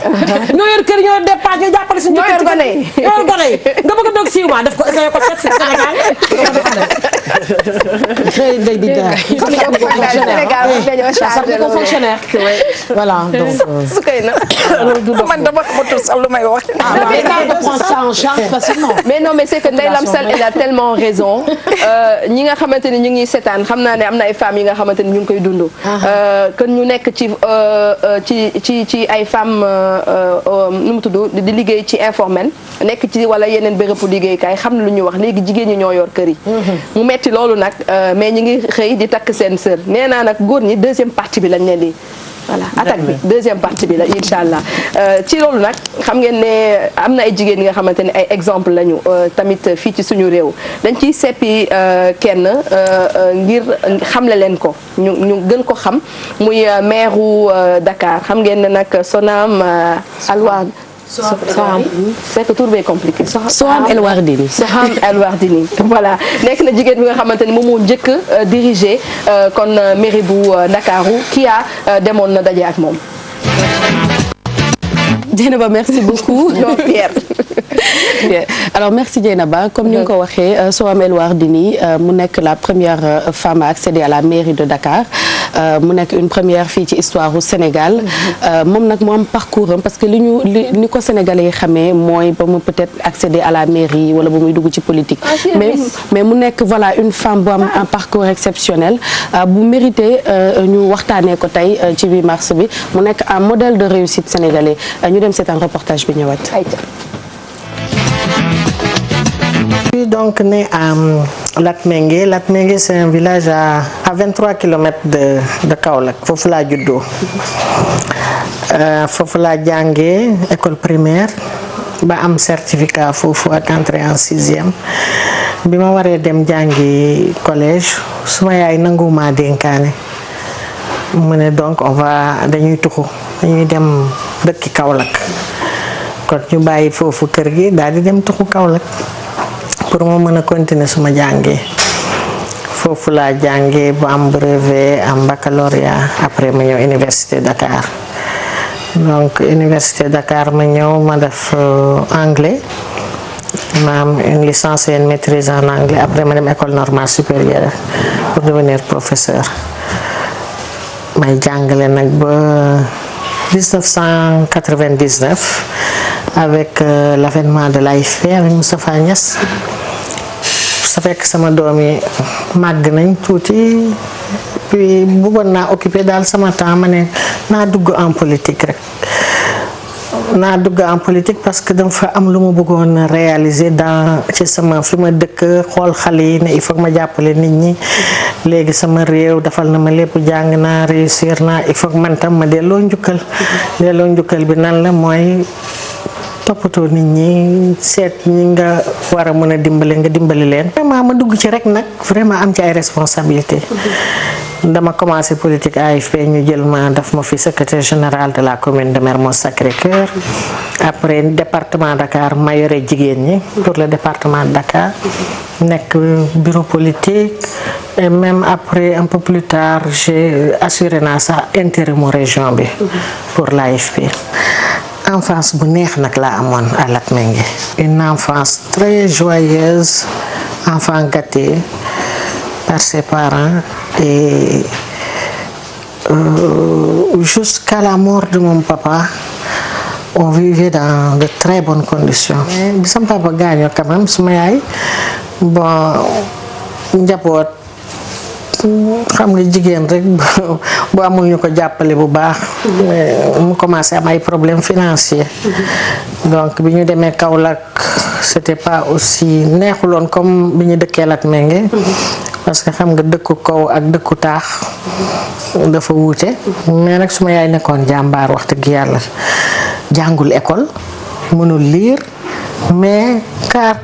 ñoo yor kër ñoo dépense ñoo jàppale suñu.
ñoo yor gone yi
nga bëgg a doog 6 mois def ko essayé ko seet si Sénégal
fonctionnaire. Voilà donc.
man dama xamatul sax lu may wax.
mais on prend ça en charge facilement.
mais non mais c'est que Ndeye Lamsal elle a tellement raison ñi nga xamante ni ñu ngi seetaan xam naa ne am na ay femmes yi nga xamante ni ñu ngi koy dund. que ñu nekk ci ay femmes nu mu tudd di liggéey ci informel nekk ci wala yeneen bérébu liggéeykaay xam na lu ñuy wax léegi jigéen ñi ñoo yor kër yi. mu metti loolu nag mais ñi ngi xëy di takk seen sër nee naa nag góor ñi deuxième partie bi lañ leen di. voilà attaque bi deuxième partie bi la incha allah ci loolu nag xam ngeen ne am na ay jigéen yi nga xamante ne ay exemple lañu tamit fii ci suñu réew dañ ciy seppi kenn ngir xamle leen ko ñu gën ko xam muy maire u Dakar xam ngeen ne nag Soham c'est que tur bee compliqué.
Soham El Wardini.
Soham El Wardini voilà nekk na jigéen bi nga xamante ni moom moo njëkk a diriger kon mairie bu Ndakaaru kii demoon na daje ak moom.
Dieynaba merci beaucoup.
Pierre.
alors merci Dieynaba comme ni nga ko waxee Soham El Wardini mu nekk la première femme à accéder à la mairie de Dakar mu nekk une première fii ci histoire u Sénégal moom nag mu am parcours am parce que ni ko Sénégalais yi xamee mooy ba mu peut-être accéder à la mairie wala ba muy dugg ci politique mais mu nekk voilà une femme bu am un parcours exceptionnel bu mérité ñu waxtaanee ko tey ci 8 mars bi mu nekk un modèle de réussite sénégalais ñu dem seetaan reportage bi ñëwaat.
Je suis donc née à Latmingué. Latmingué, c'est un village à 23 km de Kaolack. Foofu laa juddoo foofu laa jàngee école primaire ba am certificat foofu ak entrée en 6e bi ma waree dem jàngi collège suma yaay nanguwuma dénkaane mu ne donc dañuy tuxu dañuy dem dëkki Kaolack kon ñu bàyyi foofu kër gi daal di dem tuxu Kaolack pour ma mën a continuer suma jàngee foofu laa jàngee bu am brevet am baccalauréat après ma ñëw université Dakar donc université Dakar ma ñëw ma def anglais ma am une licence et une maîtrise en anglais après ma dem école normale supérieure pour devenir professeur may jàngale nag ba 1999 avec l'avènement de l'AFP avec Moustapha Niasse sa fekk sama doom yi màgg nañ tuuti puis bëggoon naa occuper daal sama temps ma ne naa dugg en politique rek naa dugg en politique parce que dama fa am lu ma bëggoon réaliser ci sama fi ma dëkk xool xale yi ne il faut que ma jàppale nit ñi léegi sama réew defal na ma lépp jàng naa réussir naa il faut que man tam ma delloo njukkal bi nan la mooy toppatoo nit ñi seet ñi nga war a mën a dimbali nga dimbali leen. vraiment ma dugg ci rek nag vraiment am ci ay responsabilité dama commencé politique AFP ñu jël ma daf ma fi secrétaire général de la commune de Mermoz Sacré-Cœur après département Dakar ma yore jigéen ñi pour le département de Dakar nekk bureau politique et même après un peu plus tard j'ai assuré naa sax intérim région bi pour l'AFP. enfance bu neex nag laa amoon à Latmingué une enfance très joyeuse enfant gâté par ses parents et jusqu'à la mort de mon papa on vivait dans de très bonnes conditions. bi sama papa gaañoo quand même suma yaay bon njaboot xam nga jigéen rek bu amul ñu ko jàppale bu baax mu commencé am ay problèmes financiers donc bi ñu demee Kaolack c'était pas aussi neexuloon comme bi ñu dëkkee Latmingué parce que xam nga dëkku kaw ak dëkku taax dafa wuute mais nag suma yaay nekkoon jàmbaar wax dëgg yàlla jàngul école mënul lire mais kaar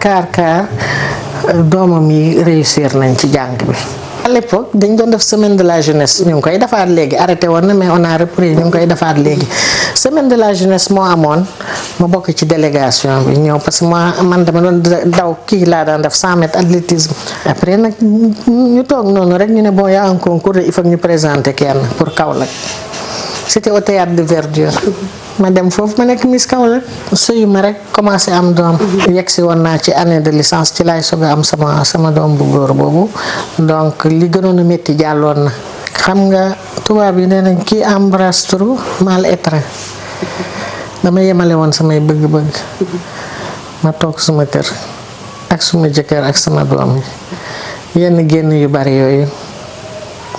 doomam yi réussir nañ ci jàng bi. à l'époque dañ doon def semaine de la jeunesse ñu ngi koy defaat léegi arrêté woon na mais on a repris ñu ngi koy defaat léegi semaine de la jeunesse moo amoon ma bokk ci délégation bi ñëw parce que man dama doon daw kii laa daan def 100 mètres athlétisme après nag ñu toog noonu rek ñu ne bon y a un concours il faut ñu présenter kenn pour Kaolack c'était au théâtre de verdure ma dem foofu ma nekk Miss Kaolack sëyu ma rek commencé am doom yegg si woon naa ci année de licence ci laay soog a am sama doom bu góor boobu donc li gënoon a métti jàlloon na xam nga tubaab yi nee nañ kii embrasse trop mal étreint dama yemale woon samay bëgg-bëgg ma toog suma kër ak suma jëkkër ak sama doom yi yenn génn yu bari yooyu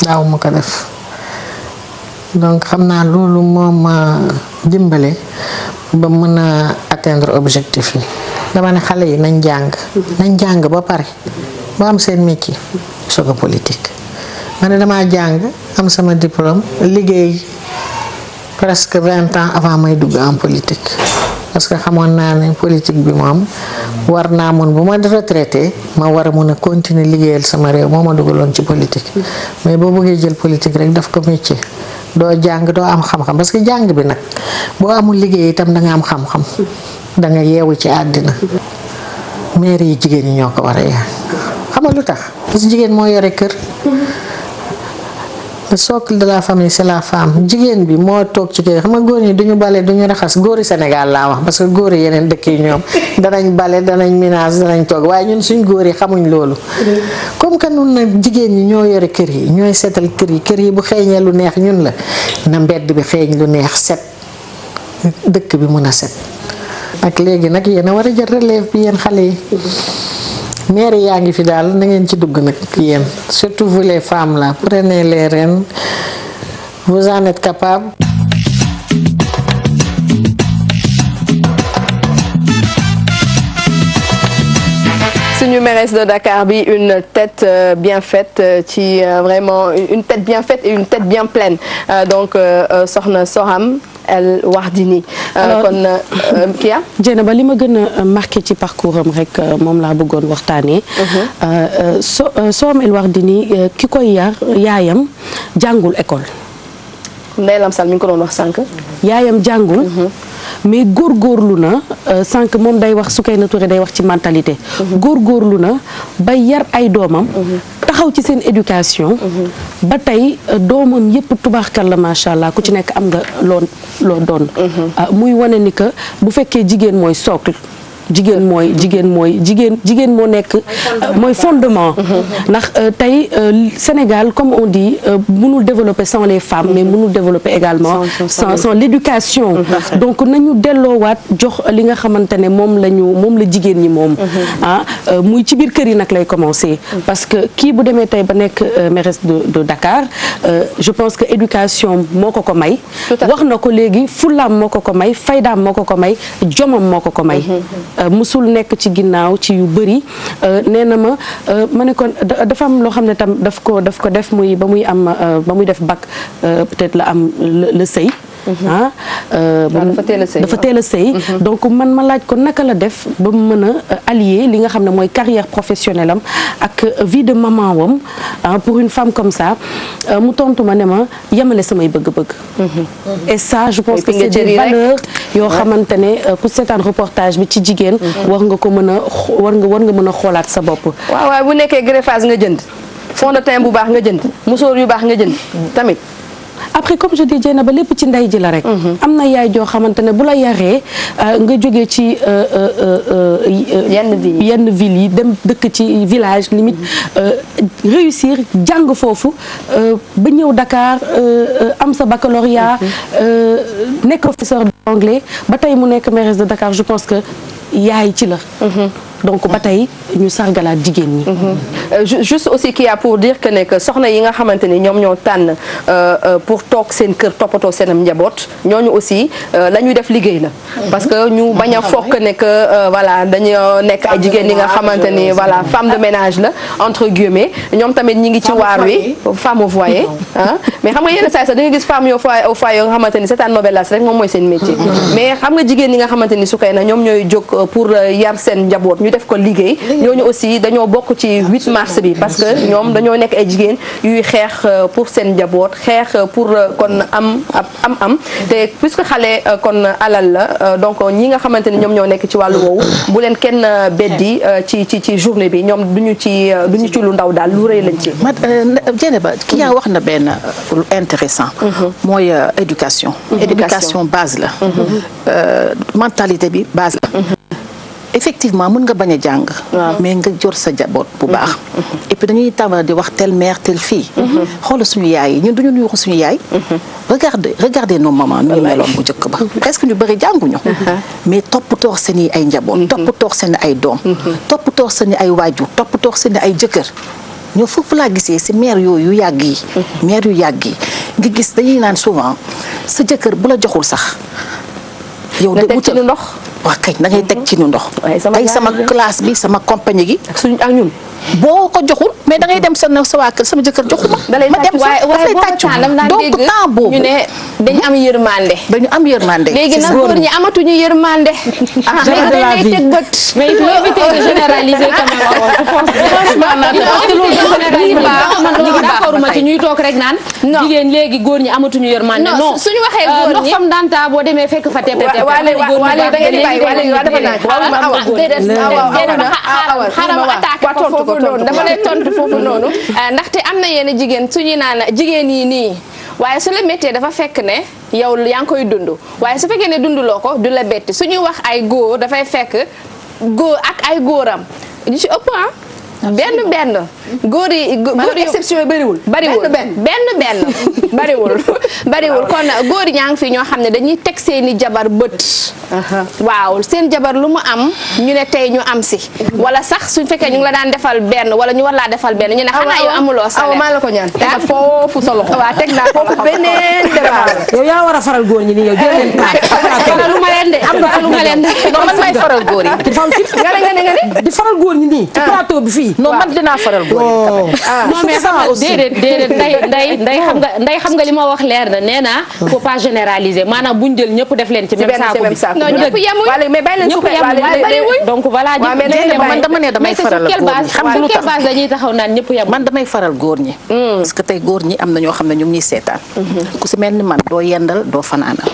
daaw ma ko def donc xam naa loolu moo ma dimbale ba mën a atteindre objectif yi dama ne xale yi nañ jàng ba pare ba am seen métier soog a politique ma ne damaa jàng am sama diplôme liggéey presque 20 ans avant may dugg en politique parce que xamoon naa ne politique bi moom war naa mun bu ma retraité ma war a mun a continuer liggéeyal sama réew moo ma dugaloon ci politique mais boo bëggee jël politique rek daf ko métier doo jàng doo am xam-xam parce que jàng bi nag boo amul liggéey itam da nga am xam-xam da nga yeewu ci àddina maire yi jigéen ñi ñoo ko war a yaa xam nga lu tax parce que jigéen moo yore kër le socle de la famille c'est la femme jigéen bi moo toog ci kër xam nga góor ñi duñu bale duñu raxas góori Sénégal laa wax parce que góor yi yeneen dëkk yi ñoom danañ bale danañ ménage danañ toog waaye ñun suñ góor yi xamuñ loolu comme que nun nag jigéen ñi ñoo yore kër yi ñooy seetal kër yi bu xeeñee lu neex ñun la na mbedd bi xeeñ lu neex set dëkk bi mën a set ak léegi nag yéen a war a jël relève bi yéen xale yi maire yaa ngi fi daal na ngeen ci dugg nag yéen surtout vous les femmes là prenez les rênes vous en êtes capables.
suñu mairesse de Dakar bi une tête bien faite ci vraiment une tête bien faite et une tête bien pleine donc soxna Soham El Wardini. kon Kia.
Dieynaba li ma gën a marqué ci parcours am rek moom laa bëggoon waxtaanee. Soham El Wardini ki koy yar yaayam jàngul école.
Ndeye Lamsal mi ngi ko doon wax sànq.
yaayam jàngul. mais góorgóorlu na sànq moom day wax Soukeyna Touré day wax ci mentalité. góorgóorlu na ba yar ay doomam. taxaw ci seen éducation. ba tey doomam yëpp tubaaxkal la macha allah ku ci nekk am nga loo doon. muy wane ni que bu fekkee jigéen mooy socle. jigéen moo nekk mooy fondement ndax tey Sénégal comme on dit mënul développer sans les femmes mais mënul développer également sans l'éducation donc nañu delloowaat jox li nga xamante ne moom la jigéen ñi moom muy ci biir kër yi nag lay commencer parce que kii bu demee tey ba nekk mairesse de Dakar je pense que éducation moo ko may wax na ko léegi fulaam moo ko may faydaam moo ko may jomam moo ko may musul nekk ci ginnaaw ci yu bëri nee na ma ne ko dafa am loo xam ne tam daf ko def muy ba muy def bac peut-être la am le sëy dafa teel a sëy donc man ma laaj ko naka la def ba mu mën a allier li nga xam ne mooy carrière professionnelle am ak vie de maman wam pour une femme comme ça mu tontu ma ne ma yemale samay bëgg-bëgg et ça je pense que c'est des valeurs yoo xamante ne ku seetaan reportage bi ci jigéen war nga ko mën a war nga mën a xoolaat sa bopp
waaw bu nekkee greffage nga jënd fond de teint bu baax nga jënd musóor yu baax nga jënd tamit
après comme je dis Dieynaba lépp ci ndey ji la rek am na yaay joo xamante ne bu la yaree nga jógee ci yenn ville yi dem dëkk ci village limite réussir jàng foofu ba ñëw Dakar am sa baccalauréat nekk professeur d'anglais ba tey mu nekk mairesse de Dakar je pense que yaay ci la donc ba tey ñu sargalaat jigéen ñi.
juste aussi qu'il y a pour dire que ne que soxna yi nga xamante ni ñoom ñoo tànn pour toog seen kër toppatoo seenam njaboot ñooñu aussi la ñuy def liggéey la. parce que ñu bañ a foog ne que voilà dañoo nekk ay jigéen yi nga xamante ni voilà femme de ménage la entre guillemets ñoom tamit ñi ngi ci waar wi. femme au foyer mais xam nga yenn saa yi sax da nga gis femme au foyer yoo nga xamante ni c'est un novelas rek moom mooy seen métier. mais xam nga jigéen ñi nga xamante ni su kay na ñoom ñooy jóg pour yar seen njaboot. def ko liggéey ñooñu aussi dañoo bokk ci 8 mars bi parce que ñoom dañoo nekk ay jigéen yuy xeex pour seen njaboot xeex pour kon am te puisque xale kon alal la donc ñi nga xamante ni ñoom ñoo nekk ci wàllu woowu bu leen kenn beddi ci journée bi ñoom duñu ci lu ndaw daal lu rëy lañ ci.
Dieynaba ki yaa wax na benn lu intéressant mooy éducation base la mentalité bi base la effectivement mën nga bañ a jàng mais nga jor sa jaboot bu baax et puis dañuy tàmbali di wax telle mère telle fille xoolal suñu yaay yi ñun duñu nuyu suñu yaay regardez nos mamans nu ñu meloon bu njëkk ba est-ce que ñu bëri jànguñu mais toppatoo seen i ay njaboot toppatoo seen ay doom toppatoo seen i ay waajur toppatoo seen i ay jëkkër ñoo foofu laa gisee si mère yu yàgg yi nga gis dañuy naan souvent sa jëkkër bu la joxul sax yow de wutal ndox waaw kay da ngay teg ci nu ndox tey sama classe bi sama compagnie gi ak ñun boo ko joxul mais da ngay dem sa waa kër sama jëkkër joxuma ma dem dafay tàccu donc temps boobu
ñu ne dañu am yërmande
léegi
nag góor ñi amatuñu yërmande léegi dañ lay teg bët
mais il faut éviter de généraliser quand même man d'accord ma ci ñuy toog rek naan jigéen léegi góor ñi amatuñu yërmande non
suñu waxee góor ñi
ndox fam danta boo demee fekk fa tepp
dama lay tontu foofu noonu ndaxte am na yenn jigéen suñuy naan jigéen yi nii waaye su la méttee dafa fekk ne yow yaa ngi koy dund waaye su fekkee ne dunduloo ko du la betti suñuy wax ay góor dafay fekk góor ak ay góoram ñu ci ëpp benn góor yi
exception yi bariwul
bariwul kon góor yi ñaa ngi fi ñoo xam ne dañuy teg seeni jabar bët waaw seen jabar lu mu am ñu ne tey ñu am si wala sax suñ fekkee ñu ngi la daan defal benn wala ñu war laa defal benn ñu ne xanaa yow amuloo salaire
maa la ko ñaan tegal foofu solo waaw teg naa foofu beneen débat
yow yaa war a faral góor ñi nii yow jël leen
lu ma leen de am ma leen de
non man may faral góor yi
di faral góor ñi nii ci plateau bi fii
non man dinaa faral góor yi
non mais xam nga déedéet nday xam nga li ma wax leer na nee naa faut pas généraliser maanaam buñ jël ñëpp def leen ci même saako
non ñëpp yemuñ
mais bàyyi leen
bariwuñ
donc voilà
man dama ne damay faral góor ñi xam nga lu tax
base dañuy taxaw naan ñëpp yemuñ
man damay faral góor ñi parce que tey góor ñi am na ñoo xam ne ñu ngi ñuy seetaan ku si mel ni man doo yendal doo fanaanal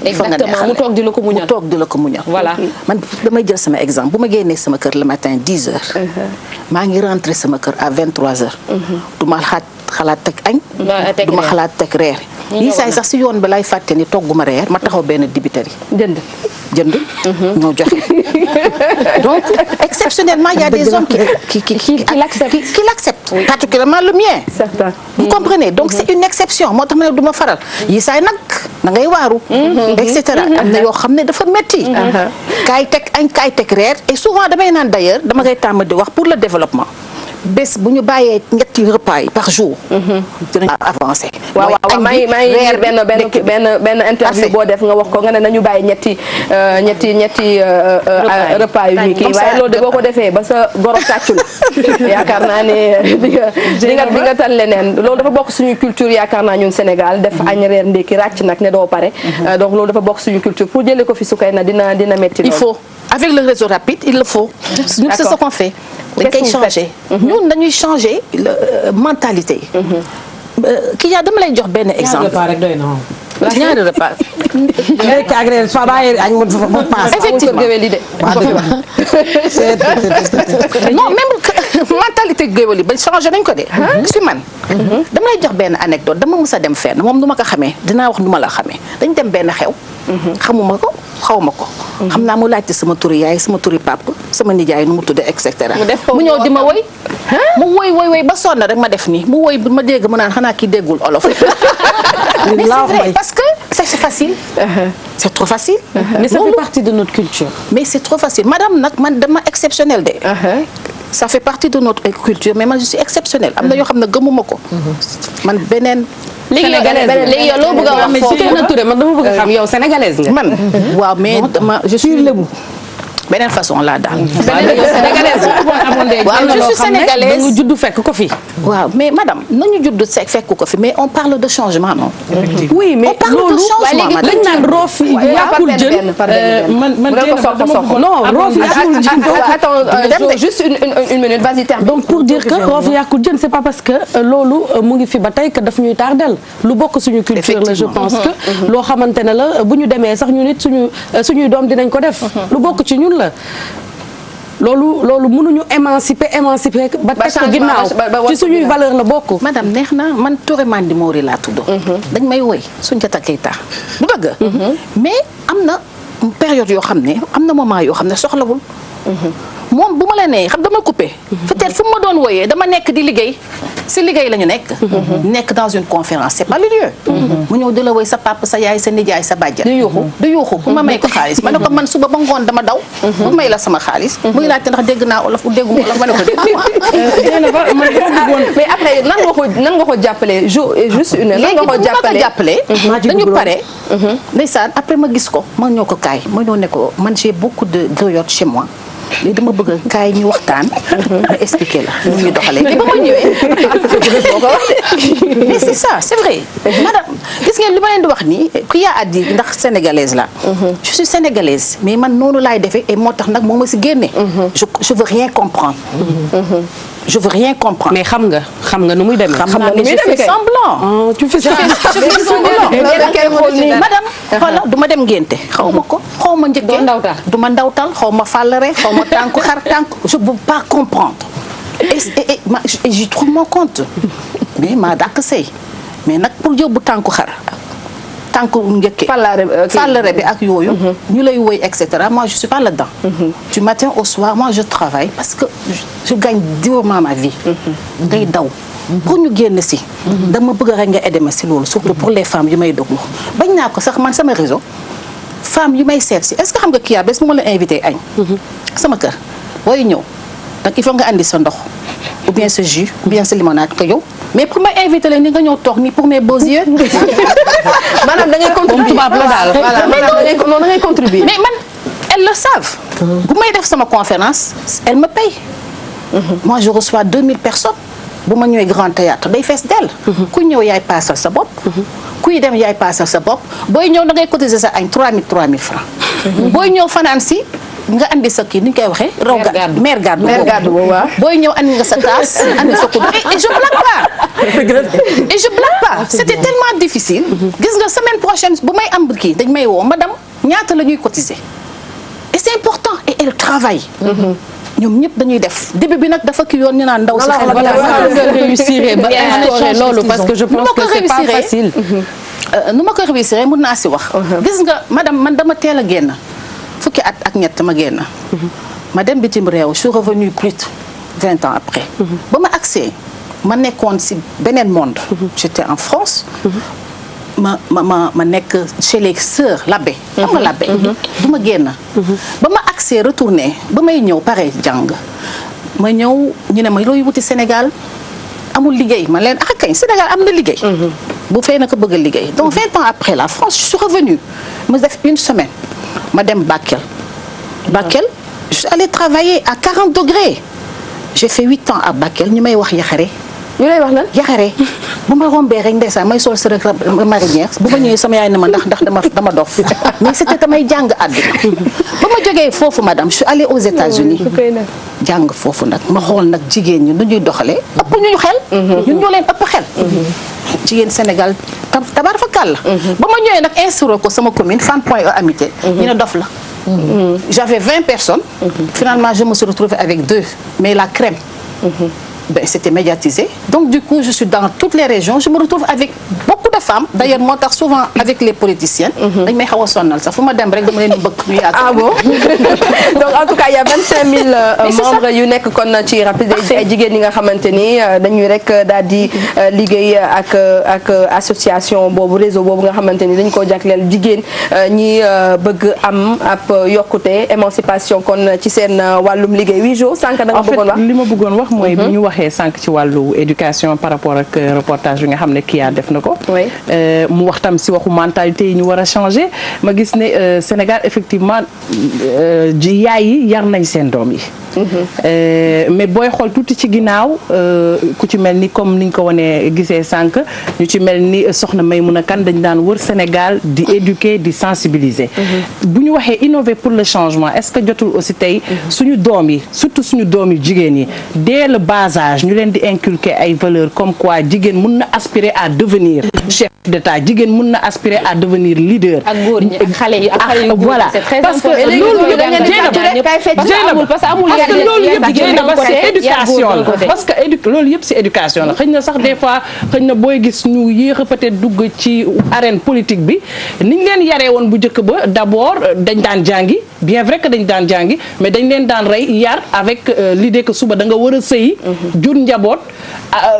exactement mu toog di la ko muñal
voilà man damay jël sama exemple bu ma génnee sama kër le matin 10 heures maa ngi rentré sama kër à 23 heures du ma xalaat teg añ du ma xalaat teg reer yi saay sax si yoon bi lay fàtte ni togguma reer ma taxaw benn dibiteri jënd ñoo joxe donc exceptionnellement il y a des hommes qui l'acceptent particulièrement le mien vous comprenez donc c'est une exception moo tax ma ne du ma faral yi saay nag na ngay waaru et cetera am na yoo xam ne dafa metti kaay teg añ kaay teg reer et souvent damay naan d'ailleurs dama ngay tàmm di wax pour le développement bés bu ñu bàyyee ñetti repas yi par jour dinañ avancer
waaw maa ngi benn interview boo def nga wax ko nga ne nañu bàyyi ñetti repas yu ñu kii waaye loolu de boo ko defee ba sa goro tàccu la yaakaar naa ne di nga tal leneen loolu dafa bokk suñu culture yaakaar naa ñun Sénégal def añ reer ndékki ràcc nag ne doo pare donc loolu dafa bokk suñu culture pour jëlee ko fi Soukeyna dina metti loolu
il faut avec le réseau rapide il le faut ñun c'est ce qu'on fait dañ koy changer ñun dañuy changer mentalité yi kii yaa dama lay jox benn exemple ñaari repas
léegi agréé soit bàyyi añ mu paase
non même mentalité géwél yi ba changé nañ ko de si man dama lay jox benn anecdote dama mës a dem fenn moom du ma ko xamee dinaa wax nu ma la xamee dañ dem benn xew xamuma ko xawma ko xam naa mu laajte sama turi yaay sama turi pap sama nijaay nu mu tudde et cetera mu ñëw di ma woy mu woy ba sonn rek ma def nii mu woy ma dégg mu naan xanaa kii déggul olof mais c'est vrai parce que c'est facile c'est trop facile
mais ça fait partie de notre culture
mais c'est trop facile madame nag man dama exceptionnel de ça fait partie de notre culture mais man je suis exceptionnelle am na yoo xam ne gëmuma ko man beneen
léegi yow loo bëgg a wax foofu
Soukeyna Touré man dama bëgg a xam yow sénégalaise nga
man waaw mais dama je suis lébu beneen façon laa daal.
waaw je suis sénégalaise nga judd fekk ko fi.
waaw mais madame nañu judd fekk ko fi mais on parle de changement non.
oui mais loolu dañ naan roof yàqul jën. man non roof yàqul jën.
attends juste une minute vas-y termine.
donc pour dire que roof yàqul jën c'est pas parce que loolu mu ngi fi ba tey que daf ñuy tardel lu bokk suñu culture la je pense que loo xamante ne la bu ñu demee sax ñu nit suñuy doom dinañ ko def lu bokk ci ñun la loolu mënuñu émanciper ba teg ko ginnaaw ci suñuy valeur la bokk.
madame neex na man Touré Mandi Mori laa tudd. dañ may woy Soundiata Keita du dëgg. mais am na période yoo xam ne am na moment yoo xam ne soxlawul. moom bu ma la nee xam dama coupé. peut-être fu ma doon woyee dama nekk di liggéey si liggéey la ñu nekk. nekk dans une conférence c'est pas le lieu. mu ñëw di la woy sa papa sa yaay sa nijaay sa bàjjan. di yuuxu pour ma may ko xaalis ma ne ko man suba ba ngoon dama daw. bu may la sama xaalis. muy laajte ndax dégg naa olof dégguma olof ma ne ko dégg
mais après nan nga ko jàppale juste une nan nga ko jàppale
dañu pare. ndeysaan après ma gis ko ma ñëw ko kaay ma ñëw ne ko man j'ai beaucoup de griottes chez moi. léegi dama bëgg a kaay ñu waxtaan. ma expliquer la nu ñuy doxalee. mais ba ma ñëwee boo ko wax de mais c'est ça c'est vrai. madame gis ngeen li ma leen di wax nii ku yaa at yi ndax sénégalaise la. je suis sénégalaise mais man noonu laay defee et moo tax nag moo ma si génne. je veux rien comprendre. je veux rien comprendre.
mais xam nga nu muy demee.
xam nga nu muy demee semblant.
tu fais semblant.
madame voilà du ma dem ngénte xaw ma ko xaw ma njëkkee du ma ndawtal xaw ma fàllare xaw ma tànku xar tànku je peux pas comprendre et j'y trouve mon compte mais maa dàkk sëy mais nag pour yóbbu tànku xar tànku njëkkee fàllare bi ak yooyu ñu lay woy et cetera moi je suis pas là-dedans du matin au soir moi je travaille parce que je gagne durement ma vie ngay daw pour ñu génn si dama bëgg rek nga aider ma si loolu surtout pour les femmes yu may déglu bañ naa ko sax man sama réseau femmes yu may seet si est-ce que xam nga kii yaa bés bu ma la invité añ sama kër booy ñëw donc il faut nga andi sa ndox ou bien sa jus ou bien sa limonade ko yow mais pour ma invité leen ni nga ñëw toog nii pour mes beaux yeux
maanaam da ngay contribuer
tubaab la daal
da ngay contribuer
mais man elles le savent bu may def sama conférence elles me payent moi je reçois 2000 personnes bu ma ñëwee grand théâtre day fees dell ku ñëw yaay paasal sa bopp kuy dem yaay paasal sa bopp booy ñëw da ngay cotiser sa añ 3000 francs booy ñëw fanaan si nga andi sa kii ni ñu koy waxee raw gàddu mère gàddu booy ñëw andi nga sa tasse andi sa kudd et je blague pas c'était tellement difficile gis nga semaine prochaine bu may am kii dañ may woo madame ñaata la ñuy cotiser et c'est important et elle travaille ñoom ñëpp dañuy def début bi nag dafa kii yoon ñu naan ndaw si xel
nga réussir ba instaurer loolu parce que je pense que c'est pas facile
nu ma ko réussir mun naa si wax gis nga madame man dama teel a génn fukki at ak ñett ma génn ma dem bitim réew je suis revenue plus de 20 ans après ba ma accès ma nekkoon si beneen monde j'étais en France ma nekk chez les sœurs l'abbé xam nga l'abbé du ma génn ba ma accès retourné ba may ñëw pare jàng ma ñëw ñu ne ma looy wuti Sénégal amul liggéey ma leen ah kañ Sénégal am na liggéey bu fay na ko bëgg a liggéey donc 20 ans après la France je suis revenue ma def une semaine ma dem Bakel je suis allée travailler à 40 degrés j'ai fait 8 ans à Bakel ñu may wax yaxare
ñu lay wax lan
yaxare bu ma rombee rek ndeysaan may sol sa rek marinière bu ma ñëwee sama yaay ne ma ndax dama dof mais c'était damay jàng àdduna ba ma jógee foofu madame je suis allée aux États-Unis jàng foofu nag ma xool nag jigéen ñi nu ñuy doxalee ëpp ñu xel ñun ñoo leen ëpp xel jigéen Sénégal tabaar fa kàll ba ma ñëwee nag instauré ko sama commune Fann Point E Amitié ñu ne dof la j'avais 20 personnes finalement je me suis retrouvée avec 2 mais la crème ben, c'était médiatisé. Donc du coup, je suis dans toutes les régions. Je me retrouve avec beaucoup de femmes. D'ailleurs, moi, souvent avec les politiciennes.
Ah bon? Donc en tout cas, il y a 25 000 membres yu nekk kon ci Rapide ay jigéen ñi nga xamante ni dañuy rek daal di liggéey ak association boobu réseau boobu nga xamante ni dañ koo jagleel jigéen ñi bëgg am ab yokkute émancipation kon ci seen wàllum liggéey 8 jours sànq da nga bëggoon wax.
li ma bëggoon wax mooy bu ñu waxee waxee sànq ci wàllu éducation par rapport ak reportage bi nga xam ne Kia def na ko. mu wax tam si waxu mentalité yi ñu war a changer ma gis ne Sénégal effectivement yaay yi yar nañ seen doom yi. mais booy xool tuuti ci ginnaaw ku ci mel ni comme niñ ko wanee gisee sànq ñu ci mel ni soxna Maymuna Kan dañ daan wër Sénégal di éduquer di sensibiliser. bu ñu waxee innover pour le changement est-ce que jotul aussi tey suñu doom yi surtout suñu doom yi jigéen yi dès le bas âge ñu leen di inculquer ay valeurs comme quoi jigéen mun na aspirer à devenir chef d'État jigéen mun na aspirer à devenir leader.
ak góor ñi ak xale yi
voilà parce que loolu parce que loolu yëpp ci éducation la xëy na sax des fois xëy na booy gis ñu yéex a peut-être dugg ci arène politique bi niñ leen yaree woon bu njëkk ba d'abord dañ daan jàngi bien vrai que dañ daan jàngi mais dañ leen daan rey yar avec l'idée que suba da nga war a sëyi jur njaboot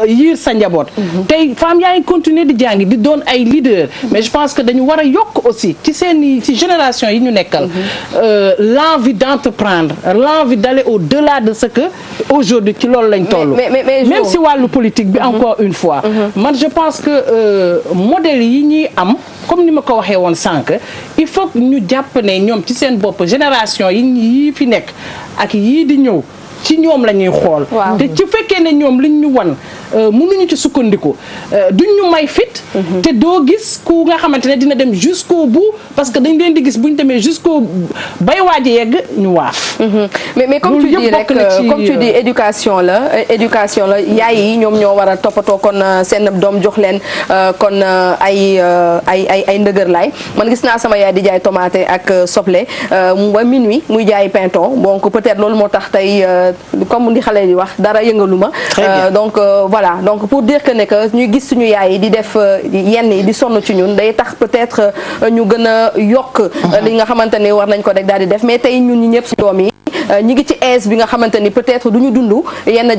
yiir sa njaboot tey femmes yaa ngi continuer di jàngi di doon ay leader mais je pense que dañu war a yokk aussi ci seeni ci génération yi ñu nekkal l'envie d'entreprendre l'envie d'aller au-delà de ce que aujourd'hui ci loolu lañ toll même si wàllu politique bi encore une fois man je pense que modèle yi ñuy am comme ni ma ko waxee woon sànq il faut que ñu jàpp ne ñoom ci seen bopp génération yi fi nekk ak yii di ñëw ci ñoom la ñuy xool te ci fekkee ne ñoom liñ ñu wan mënuñu ci sukkandiku duñ ñu may fit te doo gis ku nga xamante ne dina dem jusqu'au bout parce que dañ leen di gis buñ demee jusqu'au bay waaji yegg ñu waaf
mais comme tu dis rek comme tu dis éducation la yaay yi ñoom ñoo war a toppatoo kon seen doom jox leen kon ay ndëgër laay man gis naa sama yaay di jaay tomate ak soble ba minuit muy jaay pinton donc peut-être loolu moo tax tey comme ni xale di wax dara yëngaluma donc voilà donc pour dire que ne que ñu gis suñu yaay yi di def yenn yi di sonn ci ñun day tax peut-être ñu gën a yokk li nga xamante ni war nañ ko rek daal di def mais tey ñun ñi ñëpp si doom yi ñi ngi ci aise bi nga xamante ni peut-être du ñu dund yenn